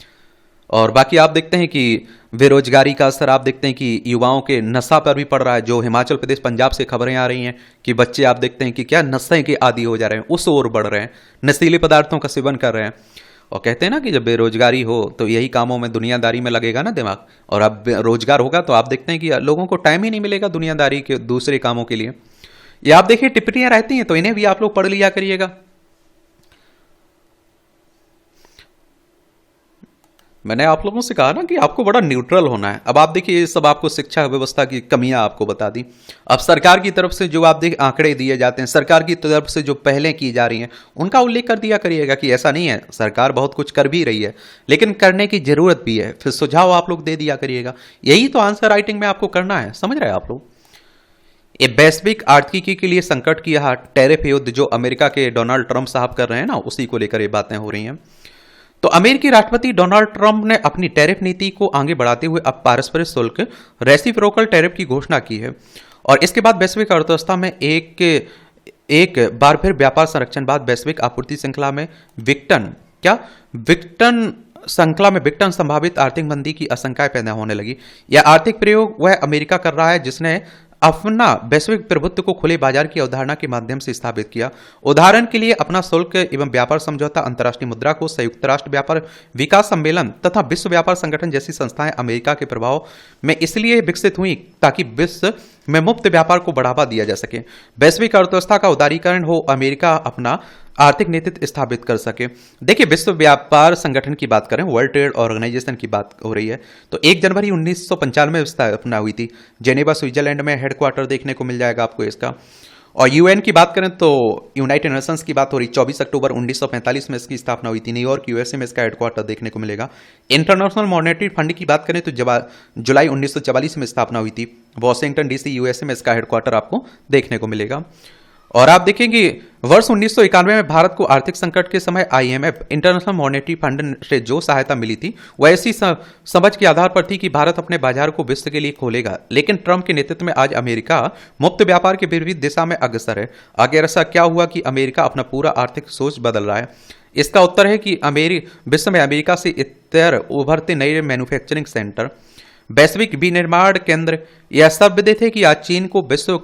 और बाकी आप देखते हैं कि बेरोजगारी का असर आप देखते हैं कि युवाओं के नशा पर भी पड़ रहा है। जो हिमाचल प्रदेश, पंजाब से खबरें आ रही हैं कि बच्चे आप देखते हैं कि क्या नशे के आदी हो जा रहे हैं, उस ओर बढ़ रहे हैं, नशीले पदार्थों का सेवन कर रहे हैं। और कहते हैं ना कि जब बेरोजगारी हो तो यही कामों में, दुनियादारी में लगेगा ना दिमाग, और अब रोजगार होगा तो आप देखते हैं कि लोगों को टाइम ही नहीं मिलेगा दुनियादारी के दूसरे कामों के लिए। ये आप देखिए, टिप्पणियां रहती हैं, तो इन्हें भी आप लोग पढ़ लिया करिएगा। मैंने आप लोगों से कहा ना कि आपको बड़ा न्यूट्रल होना है। अब आप देखिए, ये सब आपको शिक्षा व्यवस्था की कमियां आपको बता दी। अब सरकार की तरफ से जो आप देखिए आंकड़े दिए जाते हैं, सरकार की तरफ से जो पहलें की जा रही हैं, उनका उल्लेख कर दिया करिएगा कि ऐसा नहीं है, सरकार बहुत कुछ कर भी रही है, लेकिन करने की जरूरत भी है। फिर सुझाव आप लोग दे दिया करिएगा। यही तो आंसर राइटिंग में आपको करना है। समझ रहे हैं आप लोग? ये वैश्विक आर्थिकी के लिए संकट की यह टैरिफ युद्ध जो अमेरिका के डोनाल्ड ट्रंप साहब कर रहे हैं ना, उसी को लेकर ये बातें हो रही हैं। तो अमेरिकी राष्ट्रपति डोनाल्ड ट्रंप ने अपनी टैरिफ नीति को आगे बढ़ाते हुए अब पारस्परिक शुल्क रेसिप्रोकल टैरिफ की घोषणा की है, और इसके बाद वैश्विक अर्थव्यवस्था में एक बार फिर व्यापार संरक्षण बाद वैश्विक आपूर्ति श्रृंखला में विघटन श्रृंखला में विघटन, संभावित आर्थिक मंदी की आशंकाएं पैदा होने लगी। यह आर्थिक प्रयोग वह अमेरिका कर रहा है जिसने अपना वैश्विक प्रभुत्व को खुले बाजार की अवधारणा के माध्यम से स्थापित किया। उदाहरण के लिए अपना शुल्क एवं व्यापार समझौता, अंतर्राष्ट्रीय मुद्रा कोष, संयुक्त राष्ट्र व्यापार विकास सम्मेलन तथा विश्व व्यापार संगठन जैसी संस्थाएं अमेरिका के प्रभाव में इसलिए विकसित हुई ताकि विश्व में मुक्त व्यापार को बढ़ावा दिया जा सके, वैश्विक अर्थव्यवस्था का उदारीकरण हो, अमेरिका अपना आर्थिक नीति स्थापित कर सके। देखिए, विश्व व्यापार संगठन की बात करें, वर्ल्ड ट्रेड ऑर्गेनाइजेशन की बात हो रही है, तो 1 जनवरी 1995 में स्थापना हुई थी। जेनेवा स्विट्जरलैंड में हेडक्वार्टर देखने को मिल जाएगा आपको इसका। और यूएन की बात करें तो यूनाइटेड नेशंस की बात हो रही, 24 अक्टूबर 1945 में इसकी स्थापना हुई थी। न्यूयॉर्क यूएसए में इसका हेडक्वार्टर देखने को मिलेगा। इंटरनेशनल मॉनेटरी फंड की बात करें तो जुलाई 1944 में स्थापना हुई थी। वॉशिंगटन डीसी यूएसए में इसका हेडक्वार्टर आपको देखने को मिलेगा। और आप देखेंगे वर्ष 1991 में भारत को आर्थिक संकट के समय आईएमएफ, इंटरनेशनल मॉनेटरी फंड से जो सहायता मिली थी वह ऐसी समझ के आधार पर थी कि भारत अपने बाजार को विश्व के लिए खोलेगा। लेकिन ट्रंप के नेतृत्व में आज अमेरिका मुक्त व्यापार के विपरीत दिशा में अग्रसर है। आगे ऐसा क्या हुआ कि अमेरिका अपना पूरा आर्थिक सोच बदल रहा है? इसका उत्तर है कि विश्व में अमेरिका से इतर उभरते नए मैन्युफैक्चरिंग सेंटर, वैश्विक विनिर्माण केंद्र, यह सब थे कि आज चीन को विश्व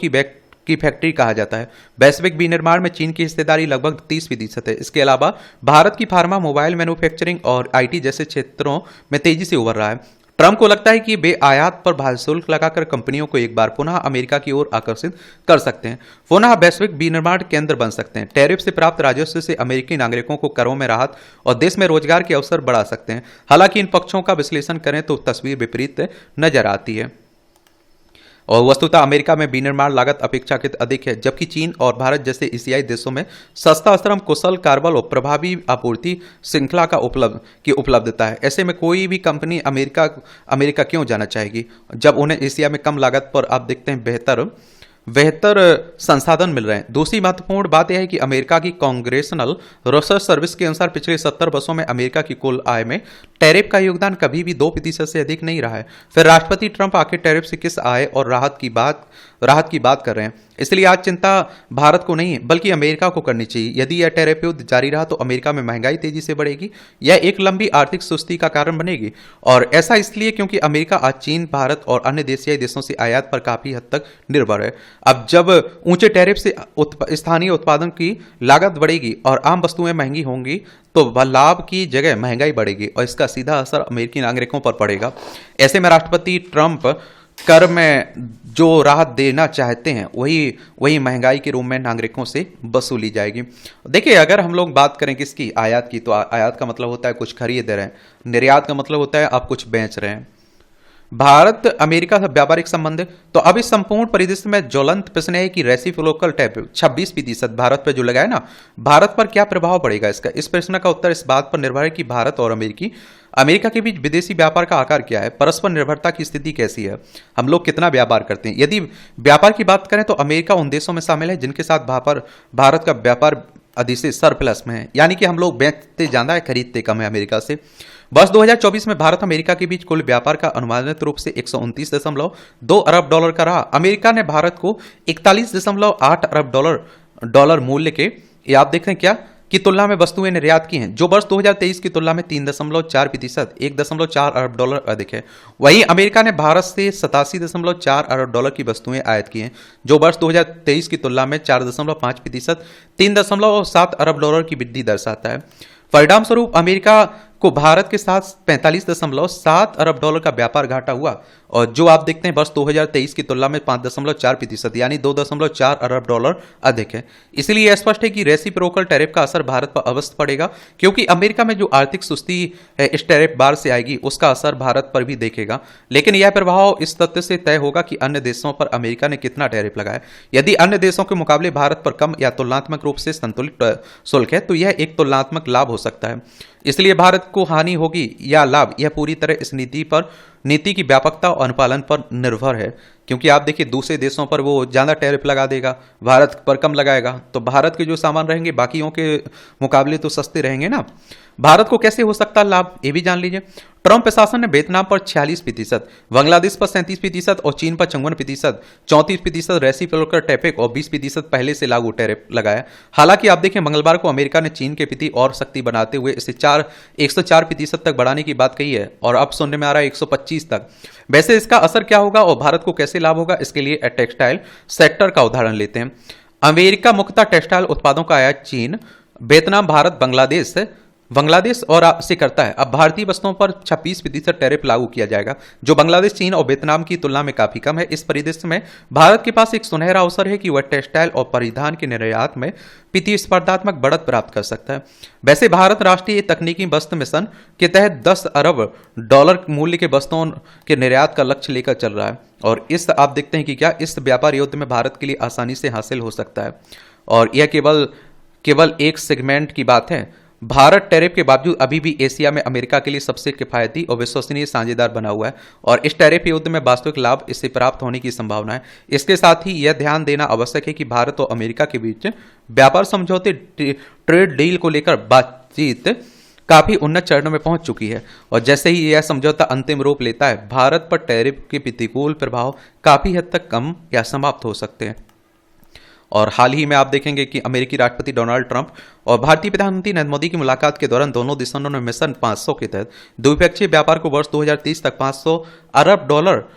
की फैक्ट्री कहा जाता है। वैश्विक विनिर्माण में चीन की हिस्सेदारी लगभग 30% है। इसके अलावा भारत की फार्मा, मोबाइल मैन्युफैक्चरिंग और आईटी जैसे क्षेत्रों में तेजी से उभर रहा है। ट्रंप को लगता है कि वे आयात पर भारी शुल्क लगाकर कंपनियों को एक बार पुनः अमेरिका की ओर आकर्षित कर सकते हैं, पुनः वैश्विक विनिर्माण केंद्र बन सकते हैं। टैरिफ से प्राप्त राजस्व से अमेरिकी नागरिकों को करों में राहत और देश में रोजगार के अवसर बढ़ा सकते हैं। हालांकि इन पक्षों का विश्लेषण करें तो तस्वीर विपरीत नजर आती है। और वस्तुतः अमेरिका में विनिर्माण लागत अपेक्षाकृत अधिक है, जबकि चीन और भारत जैसे एशियाई देशों में सस्ता श्रम, कुशल कार्यबल और प्रभावी आपूर्ति श्रृंखला की उपलब्धता है। ऐसे में कोई भी कंपनी अमेरिका क्यों जाना चाहेगी जब उन्हें एशिया में कम लागत पर आप देखते हैं बेहतर संसाधन मिल रहे हैं। दूसरी महत्वपूर्ण बात यह है कि अमेरिका की कांग्रेसनल रिसर्च सर्विस के अनुसार पिछले 70 वर्षों में अमेरिका की कुल आय में टैरिफ का योगदान कभी भी 2% से अधिक नहीं रहा है। फिर राष्ट्रपति ट्रंप आके टैरिफ से किस आय और राहत की बात कर रहे हैं। इसलिए आज चिंता भारत को नहीं बल्कि अमेरिका को करनी चाहिए। यदि यह टैरिफ युद्ध जारी रहा तो अमेरिका में महंगाई तेजी से बढ़ेगी, यह एक लंबी आर्थिक सुस्ती का कारण बनेगी। और ऐसा इसलिए क्योंकि अमेरिका आज चीन, भारत और अन्य एशियाई देशों से आयात पर काफी हद तक निर्भर है। अब जब ऊंचे टैरिफ से स्थानीय उत्पादन की लागत बढ़ेगी और आम वस्तुएं महंगी होंगी तो लाभ की जगह महंगाई बढ़ेगी और इसका सीधा असर अमेरिकी नागरिकों पर पड़ेगा। ऐसे में राष्ट्रपति ट्रंप कर में जो राहत देना चाहते हैं वही महंगाई के रूप में नागरिकों से वसूली जाएगी। देखिए, अगर हम लोग बात करें किसकी, आयात की, तो आयात का मतलब होता है कुछ खरीद रहे हैं, निर्यात का मतलब होता है आप कुछ बेच रहे हैं। भारत अमेरिका से व्यापारिक संबंध, तो अब इस संपूर्ण परिदृश्य में ज्वलंत प्रश्न है कि रेसिप्रोकल टैरिफ 26% भारत पर जो लगाए ना, भारत पर क्या प्रभाव पड़ेगा इसका? इस प्रश्न का उत्तर इस बात पर निर्भर है कि भारत और अमेरिका के बीच विदेशी व्यापार का आकार क्या है, परस्पर निर्भरता की स्थिति कैसी है, हम लोग कितना व्यापार करते हैं। यदि व्यापार की बात करें तो अमेरिका उन देशों में शामिल है जिनके साथ भारत का व्यापार अधिशेष सरप्लस में है, यानी कि हम लोग बेचते ज्यादा है, खरीदते कम है अमेरिका से। वर्ष 2024 में भारत अमेरिका के बीच कुल व्यापार का अनुमानित रूप से 129.2 अरब डॉलर का रहा। अमेरिका ने भारत को 41.8 अरब डॉलर मूल्य के, ये आप देख रहे हैं क्या, की तुलना में वस्तुएं निर्यात की हैं, जो वर्ष 2023 की तुलना में 3.4%, 1.4 अरब डॉलर अधिक है। वहीं अमेरिका ने भारत से 87.4 अरब डॉलर की वस्तुएं आयात की हैं, जो वर्ष 2023 की तुलना में 4.5%, 3.7 अरब डॉलर की वृद्धि दर्शाता है। परिणाम स्वरूप अमेरिका को भारत के साथ 45.7 अरब डॉलर का व्यापार घाटा हुआ, और जो आप देखते हैं वर्ष 2023 की तुलना में 5.4% यानी 2.4 अरब डॉलर अधिक है। इसलिए यह स्पष्ट है कि रेसिप्रोकल टैरिफ का असर भारत पर अवश्य पड़ेगा, क्योंकि अमेरिका में जो आर्थिक सुस्ती है इस टैरिफ बार से आएगी, उसका असर भारत पर भी देखेगा। लेकिन यह प्रभाव इस तथ्य से तय होगा कि अन्य देशों पर अमेरिका ने कितना टैरिफ लगाया। यदि अन्य देशों के मुकाबले भारत पर कम या तुलनात्मक रूप से संतुलित शुल्क है तो यह एक तुलनात्मक लाभ हो सकता है। इसलिए भारत को हानि होगी या लाभ, यह पूरी तरह इस नीति की व्यापकता और अनुपालन पर निर्भर है। क्योंकि आप देखिए दूसरे देशों पर वो ज़्यादा टैरिफ लगा देगा, भारत पर कम लगाएगा, तो भारत के जो सामान रहेंगे बाकियों के मुकाबले तो सस्ते रहेंगे ना। भारत को कैसे हो सकता है लाभ, ये भी जान लीजिए। ट्रंप प्रशासन ने वियतनाम पर 46%, बांग्लादेश पर 37% और चीन पर 54%, 34% रेसिप्रोकल टैरिफ और 20% पहले से लागू टैरिफ लगाया। हालांकि आप देखें मंगलवार को अमेरिका ने चीन के प्रति और सख्ती बनाते हुए इसे 104% तक बढ़ाने की बात कही है और अब सुनने में आ रहा है 125 तक। वैसे इसका असर क्या होगा और भारत को कैसे लाभ होगा, इसके लिए टेक्सटाइल सेक्टर का उदाहरण लेते हैं। अमेरिका मुख्यतः टेक्सटाइल उत्पादों का आयात चीन, वियतनाम, भारत, बांग्लादेश और से करता है। अब भारतीय वस्तुओं पर 26% टैरिफ लागू किया जाएगा, जो बांग्लादेश, चीन और वियतनाम की तुलना में काफी कम है। इस परिदृश्य में भारत के पास एक सुनहरा अवसर है कि वह टेक्सटाइल और परिधान के निर्यात में प्रतिस्पर्धात्मक बढ़त प्राप्त कर सकता है। वैसे भारत राष्ट्रीय तकनीकी वस्त्र मिशन के तहत $10 अरब मूल्य के वस्तुओं के निर्यात का लक्ष्य लेकर चल रहा है और इस आप देखते हैं कि क्या इस व्यापार युद्ध में भारत के लिए आसानी से हासिल हो सकता है। और यह केवल एक सेगमेंट की बात है। भारत टैरिफ के बावजूद अभी भी एशिया में अमेरिका के लिए सबसे किफायती और विश्वसनीय साझेदार बना हुआ है और इस टैरिफ युद्ध में वास्तविक लाभ इससे प्राप्त होने की संभावना है। इसके साथ ही यह ध्यान देना आवश्यक है कि भारत और अमेरिका के बीच व्यापार समझौते ट्रेड डील को लेकर बातचीत काफी उन्नत चरणों में पहुंच चुकी है और जैसे ही यह समझौता अंतिम रूप लेता है, भारत पर टैरिफ के प्रतिकूल प्रभाव काफी हद तक कम या समाप्त हो सकते हैं। और हाल ही में आप देखेंगे कि अमेरिकी राष्ट्रपति डोनाल्ड ट्रंप और भारतीय प्रधानमंत्री नरेंद्र मोदी की मुलाकात के दौरान दोनों देशों ने मिशन 500 के तहत द्विपक्षीय व्यापार को वर्ष 2030 तक $500 अरब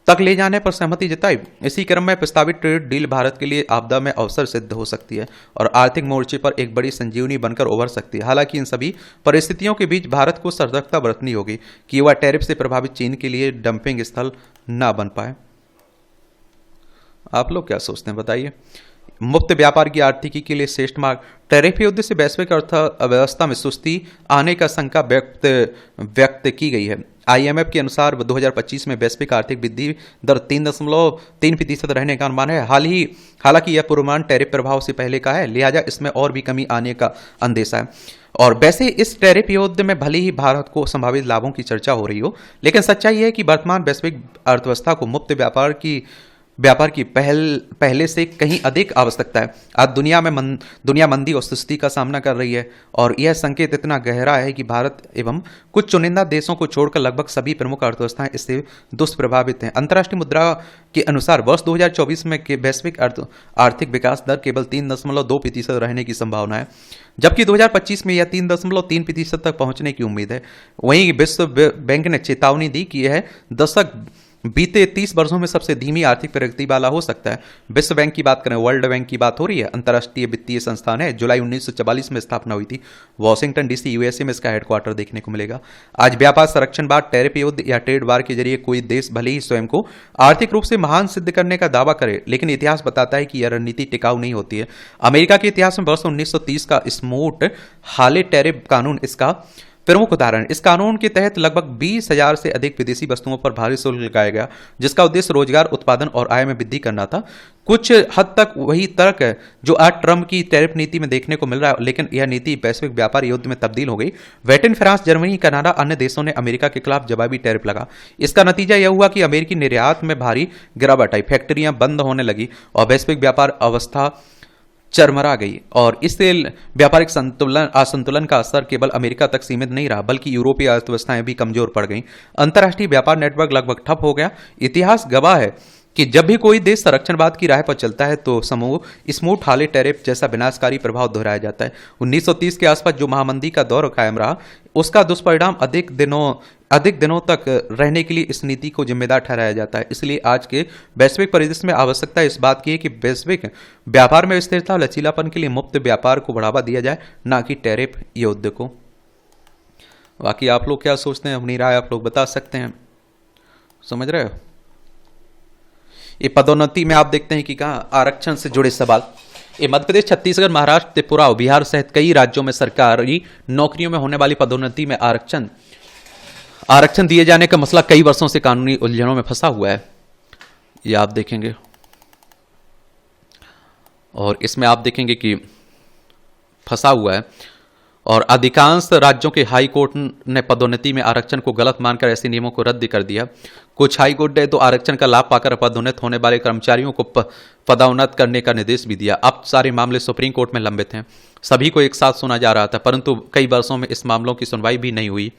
तक ले जाने पर सहमति जताई। इसी क्रम में प्रस्तावित ट्रेड डील भारत के लिए आपदा में अवसर सिद्ध हो सकती है और आर्थिक मोर्चे पर एक बड़ी संजीवनी बनकर उभर सकती है। हालांकि इन सभी परिस्थितियों के बीच भारत को सतर्कता बरतनी होगी कि वह टैरिफ से प्रभावित चीन के लिए डंपिंग स्थल न बन पाए। आप लोग क्या सोचते हैं बताइए। मुक्त व्यापार की आर्थिकी के लिए श्रेष्ठ मार्ग, टैरिफ युद्ध से वैश्विक अर्थव्यवस्था में सुस्ती आने का शंका व्यक्त की गई है। IMF के अनुसार 2025 में वैश्विक आर्थिक वृद्धि दर 3.3% रहने का अनुमान है। हालांकि यह पूर्वानुमान टैरिफ प्रभाव से पहले का है, लिहाजा इसमें और भी कमी आने का अंदेशा है। और वैसे इस टैरिफ युद्ध में भले ही भारत को संभावित लाभों की चर्चा हो रही हो, लेकिन सच्चाई है कि वर्तमान वैश्विक अर्थव्यवस्था को मुक्त व्यापार की पहले से कहीं अधिक आवश्यकता है। आज दुनिया मंदी और सुस्ती का सामना कर रही है और यह संकेत इतना गहरा है कि भारत एवं कुछ चुनिंदा देशों को छोड़कर लगभग सभी प्रमुख अर्थव्यवस्थाएं इससे दुष्प्रभावित हैं। अंतर्राष्ट्रीय मुद्रा के अनुसार वर्ष 2024 में के वैश्विक आर्थिक विकास दर केवल 3.2% रहने की संभावना है, जबकि 2025 में यह 3.3% तक पहुंचने की उम्मीद है। वहीं विश्व बैंक ने चेतावनी दी कि यह दशक बीते 30 वर्षों में सबसे धीमी आर्थिक प्रगति वाला हो सकता है। विश्व बैंक की बात करें, वर्ल्ड बैंक की बात हो रही है, अंतर्राष्ट्रीय वित्तीय संस्थान है, जुलाई 1944 में स्थापना हुई थी। वॉशिंगटन DC USA में इसका हेडक्वार्टर देखने को मिलेगा। आज व्यापार संरक्षण वार, टैरिफ युद्ध या ट्रेड वार के जरिए कोई देश भले ही स्वयं को आर्थिक रूप से महान सिद्ध करने का दावा करे, लेकिन इतिहास बताता है कि यह रणनीति टिकाऊ नहीं होती है। अमेरिका के इतिहास में वर्ष 1930 का स्मूथ हाले टैरिफ कानून इसका प्रमुख उदाहरण। इस कानून के तहत लगभग 20,000 से अधिक विदेशी वस्तुओं पर भारी शुल्क लगाया गया, जिसका उद्देश्य रोजगार, उत्पादन और आय में वृद्धि करना था। कुछ हद तक वही तर्क है जो आज ट्रंप की टैरिफ नीति में देखने को मिल रहा है, लेकिन यह नीति वैश्विक व्यापार युद्ध में तब्दील हो गई। ब्रिटेन, फ्रांस, जर्मनी, कनाडा, अन्य देशों ने अमेरिका के खिलाफ जवाबी टैरिफ लगा। इसका नतीजा यह हुआ कि अमेरिकी निर्यात में भारी गिरावट आई, फैक्ट्रियां बंद होने लगी और वैश्विक व्यापार अवस्था चरमरा गई। और इससे व्यापारिक असंतुलन का असर केवल अमेरिका तक सीमित नहीं रहा, बल्कि यूरोपीय अर्थव्यवस्थाएं भी कमजोर पड़ गईं। अंतर्राष्ट्रीय व्यापार नेटवर्क लगभग ठप हो गया। इतिहास गवाह है कि जब भी कोई देश संरक्षणवाद की राह पर चलता है तो स्मूथ हाले टैरिफ जैसा विनाशकारी प्रभाव दोहराया जाता है। 1930 के आसपास जो महामंदी का दौर कायम रहा, उसका दुष्परिणाम अधिक दिनों तक रहने के लिए इस नीति को जिम्मेदार ठहराया जाता है। इसलिए आज के वैश्विक परिदृश्य में आवश्यकता इस बात की है कि वैश्विक व्यापार में स्थिरता और लचीलापन के लिए मुक्त व्यापार को बढ़ावा दिया जाए, न कि टैरिफ युद्ध को। बाकी आप लोग क्या सोचते हैं, अपनी राय आप लोग बता सकते हैं। समझ रहे हो। ये पदोन्नति में आप देखते हैं कि कहाँ आरक्षण से जुड़े सवाल। ये मध्य प्रदेश, छत्तीसगढ़, महाराष्ट्र, त्रिपुरा और बिहार सहित कई राज्यों में सरकारी नौकरियों में होने वाली पदोन्नति में आरक्षण दिए जाने का मसला कई वर्षों से कानूनी उलझनों में फंसा हुआ है, ये आप देखेंगे। और इसमें आप देखेंगे कि फंसा हुआ है और अधिकांश राज्यों के हाई कोर्ट ने पदोन्नति में आरक्षण को गलत मानकर ऐसे नियमों को रद्द कर दिया। कुछ हाई कोर्ट ने तो आरक्षण का लाभ पाकर पदोन्नत होने वाले कर्मचारियों को पदोन्नत करने का निर्देश भी दिया। अब सारे मामले सुप्रीम कोर्ट में लंबित हैं। सभी को एक साथ सुना जा रहा था, परंतु कई वर्षों में इस मामलों की सुनवाई भी नहीं हुई।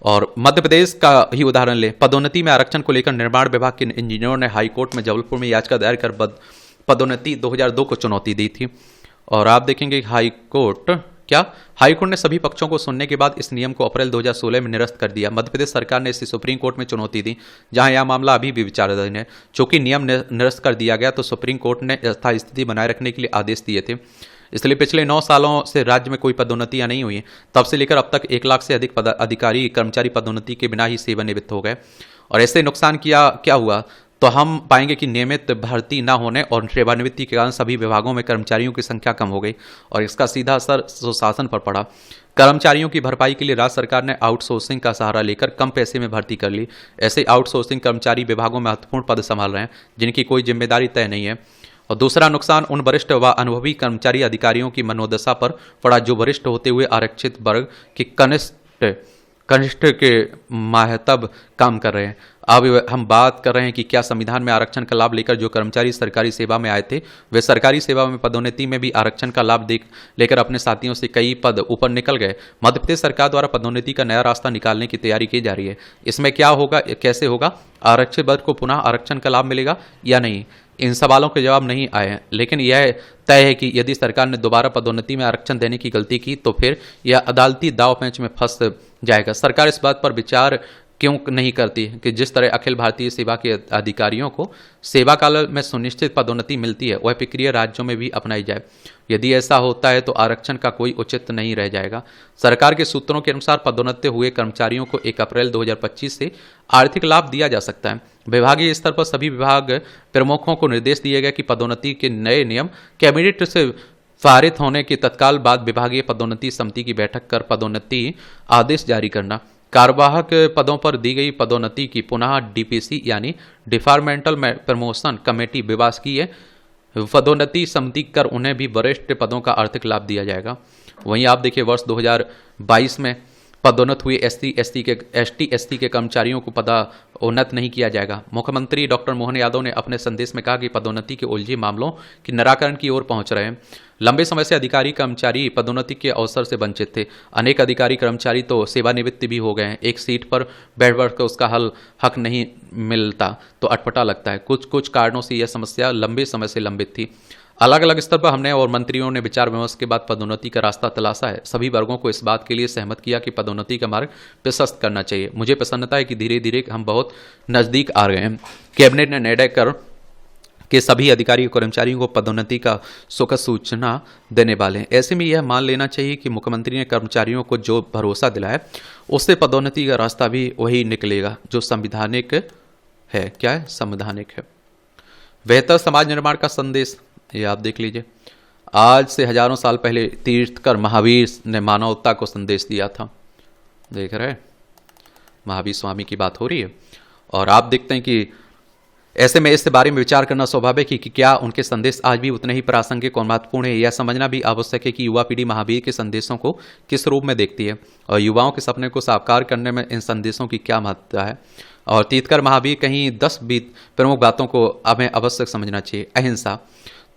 और मध्य प्रदेश का ही उदाहरण लें, पदोन्नति में आरक्षण को लेकर निर्माण विभाग के इंजीनियरों ने हाईकोर्ट में जबलपुर में याचिका दायर कर पदोन्नति 2002 को चुनौती दी थी। और आप देखेंगे हाईकोर्ट ने सभी पक्षों को सुनने के बाद इस नियम को अप्रैल 2016 में निरस्त कर दिया। मध्य प्रदेश सरकार ने इसे सुप्रीम कोर्ट में चुनौती दी, जहां यह मामला अभी भी विचाराधीन है। चूंकि नियम निरस्त कर दिया गया तो सुप्रीम कोर्ट ने यथास्थिति स्थिति बनाए रखने के लिए आदेश दिए थे। इसलिए पिछले 9 सालों से राज्य में कोई पदोन्नतियां नहीं हुई। तब से लेकर अब तक 1 लाख से अधिक अधिकारी कर्मचारी पदोन्नति के बिना ही सेवानिवृत्त हो गए। और ऐसे नुकसान क्या हुआ, तो हम पाएंगे कि नियमित भर्ती न होने और सेवानिवृत्ति के कारण सभी विभागों में कर्मचारियों की संख्या कम हो गई और इसका सीधा असर सुशासन पर पड़ा। कर्मचारियों की भरपाई के लिए राज्य सरकार ने आउटसोर्सिंग का सहारा लेकर कम पैसे में भर्ती कर ली। ऐसे आउटसोर्सिंग कर्मचारी विभागों में महत्वपूर्ण पद संभाल रहे हैं जिनकी कोई जिम्मेदारी तय नहीं है। और दूसरा नुकसान उन वरिष्ठ व अनुभवी कर्मचारी अधिकारियों की मनोदशा पर पड़ा जो वरिष्ठ होते हुए आरक्षित वर्ग के कनिष्ठ के माहतब काम कर रहे हैं। अब हम बात कर रहे हैं कि क्या संविधान में आरक्षण का लाभ लेकर जो कर्मचारी सरकारी सेवा में आए थे वे सरकारी सेवा में पदोन्नति में भी आरक्षण का लाभ लेकर अपने साथियों से कई पद ऊपर निकल गए। मध्य प्रदेश सरकार द्वारा पदोन्नति का नया रास्ता निकालने की तैयारी की जा रही है। इसमें क्या होगा, कैसे होगा, आरक्षित वर्ग को पुनः आरक्षण का लाभ मिलेगा या नहीं, इन सवालों के जवाब नहीं आए हैं। लेकिन यह तय है कि यदि सरकार ने दोबारा पदोन्नति में आरक्षण देने की गलती की तो फिर यह अदालती दाव पेंच में फंस जाएगा। सरकार इस बात पर विचार क्यों नहीं करती कि जिस तरह अखिल भारतीय सेवा के अधिकारियों को सेवा काल में सुनिश्चित पदोन्नति मिलती है वह प्रक्रिया राज्यों में भी अपनाई जाए। यदि ऐसा होता है तो आरक्षण का कोई औचित्य नहीं रह जाएगा। सरकार के सूत्रों के अनुसार पदोन्नत हुए कर्मचारियों को 1 अप्रैल 2025 से आर्थिक लाभ दिया जा सकता है। विभागीय स्तर पर सभी विभाग प्रमुखों को निर्देश दिए गए कि पदोन्नति के नए नियम कैबिनेट से पारित होने के तत्काल बाद विभागीय पदोन्नति समिति की बैठक कर पदोन्नति आदेश जारी करना। कार्यवाहक पदों पर दी गई पदोन्नति की पुनः डीपीसी यानी डिपार्टमेंटल प्रमोशन कमेटी विभागीय पदोन्नति समिति कर उन्हें भी वरिष्ठ पदों का आर्थिक लाभ दिया जाएगा। वहीं आप देखिए वर्ष 2022 में पदोन्नत हुए एसटी/एसटी के कर्मचारियों को पदोन्नत नहीं किया जाएगा। मुख्यमंत्री डॉक्टर मोहन यादव ने अपने संदेश में कहा कि पदोन्नति के उलझे मामलों के निराकरण की ओर पहुंच रहे हैं। लंबे समय से अधिकारी कर्मचारी पदोन्नति के अवसर से वंचित थे। अनेक अधिकारी कर्मचारी तो सेवानिवृत्त भी हो गए हैं। एक सीट पर बैठ कर उसका हक नहीं मिलता तो अटपटा लगता है। कुछ कारणों से यह समस्या लंबे समय से लंबित थी। अलग अलग स्तर पर हमने और मंत्रियों ने विचार विमर्श के बाद पदोन्नति का रास्ता तलाशा है। सभी वर्गों को इस बात के लिए सहमत किया कि पदोन्नति का मार्ग प्रशस्त करना चाहिए। मुझे प्रसन्नता है कि धीरे धीरे हम बहुत नजदीक आ गए हैं। कैबिनेट ने निर्णय कर के सभी अधिकारी और कर्मचारियों को पदोन्नति का सुखद सूचना देने वाले हैं। ऐसे में यह मान लेना चाहिए कि मुख्यमंत्री ने कर्मचारियों को जो भरोसा दिलाया उससे पदोन्नति का रास्ता भी वही निकलेगा जो संवैधानिक है। क्या है? संवैधानिक है। बेहतर समाज निर्माण का संदेश ये आप देख लीजिए। आज से हजारों साल पहले तीर्थकर महावीर ने मानवता को संदेश दिया था। देख रहे हैं, महावीर स्वामी की बात हो रही है। और आप देखते हैं कि ऐसे में इसके बारे में विचार करना स्वाभाविक है कि क्या उनके संदेश आज भी उतने ही प्रासंगिक और महत्वपूर्ण है। यह समझना भी आवश्यक है कि युवा पीढ़ी महावीर के संदेशों को किस रूप में देखती है और युवाओं के सपने को साकार करने में इन संदेशों की क्या महत्ता है। और तीर्थकर महावीर कहीं 10 प्रमुख बातों को हमें अवश्य समझना चाहिए। अहिंसा,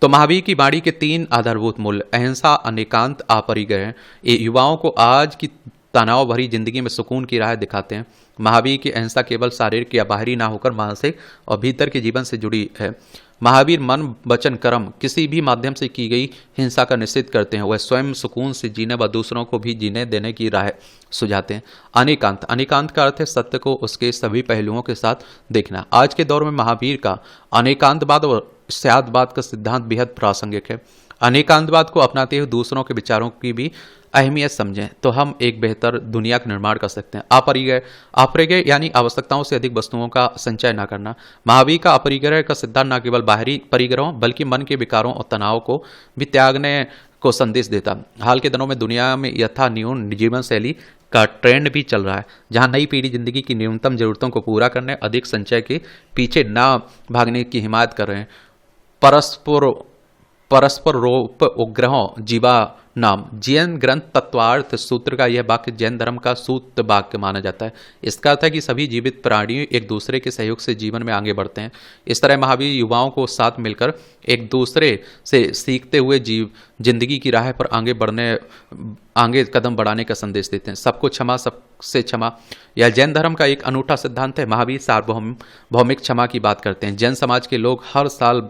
तो महावीर की वाणी के 3 आधारभूत मूल्य अहिंसा, अनेकांत, अपरिग्रह ये युवाओं को आज की तनाव भरी जिंदगी में सुकून की राह दिखाते हैं। महावीर की अहिंसा केवल शारीरिक या बाहरी ना होकर मानसिक और भीतर के जीवन से जुड़ी है। महावीर मन, वचन, कर्म किसी भी माध्यम से की गई हिंसा का निषेध करते हैं। वह स्वयं सुकून से जीने व दूसरों को भी जीने देने की राह सुझाते हैं। अनेकांत, अनेकांत का अर्थ है सत्य को उसके सभी पहलुओं के साथ देखना। आज के दौर में महावीर का अनेकांतवाद और स्यादवाद का सिद्धांत बेहद प्रासंगिक है। अनेकांतवाद को अपनाते हुए दूसरों के विचारों की भी अहमियत समझें तो हम एक बेहतर दुनिया का निर्माण कर सकते हैं। अपरिग्रह यानी आवश्यकताओं से अधिक वस्तुओं का संचय न करना। महावीर का अपरिग्रह का सिद्धांत न केवल बाहरी परिग्रहों बल्कि मन के विकारों और तनाव को भी त्यागने को संदेश देता। हाल के दिनों में दुनिया में यथा न्यून जीवन शैली का ट्रेंड भी चल रहा है, जहां नई पीढ़ी जिंदगी की न्यूनतम जरूरतों को पूरा करने अधिक संचय के पीछे न भागने की हिमायत कर रहे हैं। परस्पर रोप उपग्रहों, जीवा नाम। जैन ग्रंथ तत्वार्थ सूत्र का यह वाक्य जैन धर्म का सूत्र वाक्य माना जाता है। इसका अर्थ है कि सभी जीवित प्राणी एक दूसरे के सहयोग से जीवन में आगे बढ़ते हैं। इस तरह महावीर युवाओं को साथ मिलकर एक दूसरे से सीखते हुए जिंदगी की राह पर आगे कदम बढ़ाने का संदेश देते हैं। सबको क्षमा, सबसे क्षमा, यह जैन धर्म का एक अनूठा सिद्धांत है। महावीर सार्वभौमिक क्षमा की बात करते हैं। जैन समाज के लोग हर साल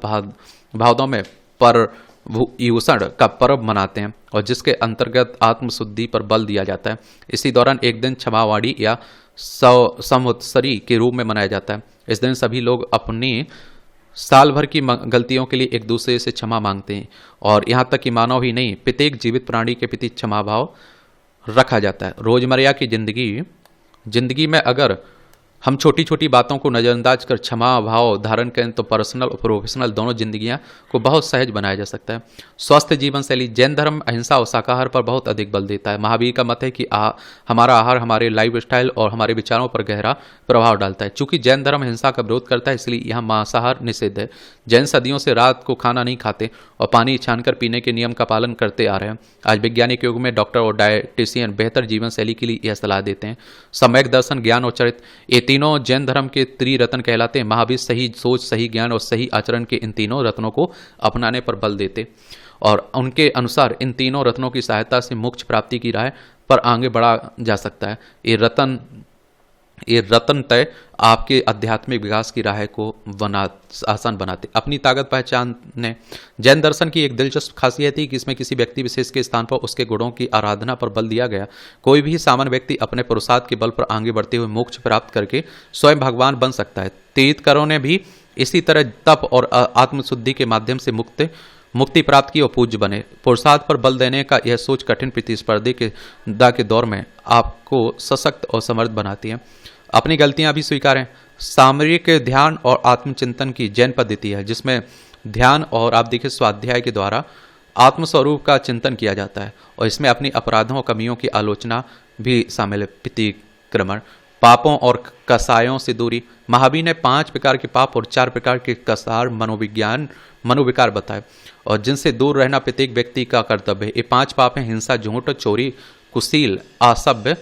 भादों में पर्युषण का पर्व मनाते हैं और जिसके अंतर्गत आत्मशुद्धि पर बल दिया जाता है। इसी दौरान एक दिन क्षमावाड़ी या संवत्सरी के रूप में मनाया जाता है। इस दिन सभी लोग अपनी साल भर की गलतियों के लिए एक दूसरे से क्षमा मांगते हैं और यहाँ तक कि मानव ही नहीं, प्रत्येक जीवित प्राणी के प्रति क्षमा भाव रखा जाता है। रोजमर्रा की जिंदगी में अगर हम छोटी छोटी बातों को नज़रअंदाज कर क्षमा भाव धारण करें तो पर्सनल और प्रोफेशनल दोनों जिंदगियां को बहुत सहज बनाया जा सकता है। स्वस्थ जीवन शैली। जैन धर्म अहिंसा और शाकाहार पर बहुत अधिक बल देता है। महावीर का मत है कि हमारा आहार हमारे लाइफ स्टाइल और हमारे विचारों पर गहरा प्रभाव डालता है। चूंकि जैन धर्म हिंसा का विरोध करता है, इसलिए यहाँ मांसाहार निषिद्ध है। जैन सदियों से रात को खाना नहीं खाते और पानी छानकर पीने के नियम का पालन करते आ रहे हैं। आज वैज्ञानिक युग में डॉक्टर और डायटिशियन बेहतर जीवन शैली के लिए यह सलाह देते हैं। सम्यक दर्शन, ज्ञान और चरित्र, ये तीनों जैन धर्म के त्रिरत्न कहलाते हैं। महावीर सही सोच, सही ज्ञान और सही आचरण के इन तीनों रत्नों को अपनाने पर बल देते और उनके अनुसार इन तीनों रत्नों की सहायता से मोक्ष प्राप्ति की राह पर आगे बढ़ा जा सकता है। ये रत्न तय आपके आध्यात्मिक विकास की राह को आसान बनाते। अपनी ताकत पहचानने। जैन दर्शन की एक दिलचस्प खासियत थी कि इसमें किसी व्यक्ति विशेष के स्थान पर उसके गुणों की आराधना पर बल दिया गया। कोई भी सामान्य व्यक्ति अपने पुरुषार्थ के बल पर आगे बढ़ते हुए मोक्ष प्राप्त करके स्वयं भगवान बन सकता है। तीर्थंकरों ने भी इसी तरह तप और आत्मशुद्धि के माध्यम से मुक्ति प्राप्त की और पूज्य बने। पुरुषार्थ पर बल देने का यह सोच कठिन प्रतिस्पर्धा के दौर में आपको सशक्त और समर्थ बनाती है। अपनी गलतियां भी स्वीकारें। सामरिक ध्यान और आत्मचिंतन की जैन पद्धति है जिसमें ध्यान और आप देखिए स्वाध्याय के द्वारा आत्मस्वरूप का चिंतन किया जाता है और इसमें अपनी अपराधों और कमियों की आलोचना भी शामिल है। प्रतिक्रमण। पापों और कसायों से दूरी। महावीर ने 5 प्रकार के पाप और 4 प्रकार के कसार मनोविकार बताए और जिनसे दूर रहना प्रत्येक व्यक्ति का कर्तव्य है। ये 5 पाप हैं: हिंसा, झूठ, चोरी, कुशील, असभ्य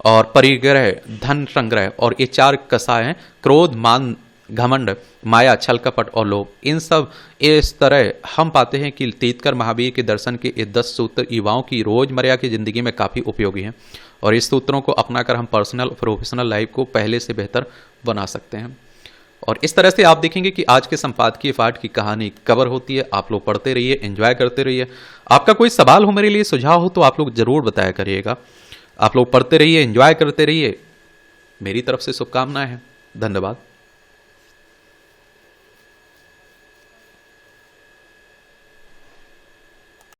और परिग्रह, धन संग्रह। और ये 4 कसाय हैं: क्रोध, मान, घमंड, माया, छल कपट और लोभ। इन सब इस तरह हम पाते हैं कि तीर्थंकर महावीर के दर्शन के ये 10 सूत्र युवाओं की रोजमर्रा की जिंदगी में काफी उपयोगी हैं और इस सूत्रों को अपनाकर हम पर्सनल प्रोफेशनल लाइफ को पहले से बेहतर बना सकते हैं। और इस तरह से आप देखेंगे कि आज के संपादकीय पाठ की कहानी कवर होती है। आप लोग पढ़ते रहिए, एंजॉय करते रहिए। आपका कोई सवाल हो, मेरे लिए सुझाव हो तो आप लोग जरूर बताया करिएगा। आप लोग पढ़ते रहिए, एंजॉय करते रहिए। मेरी तरफ से शुभकामनाएं हैं। धन्यवाद।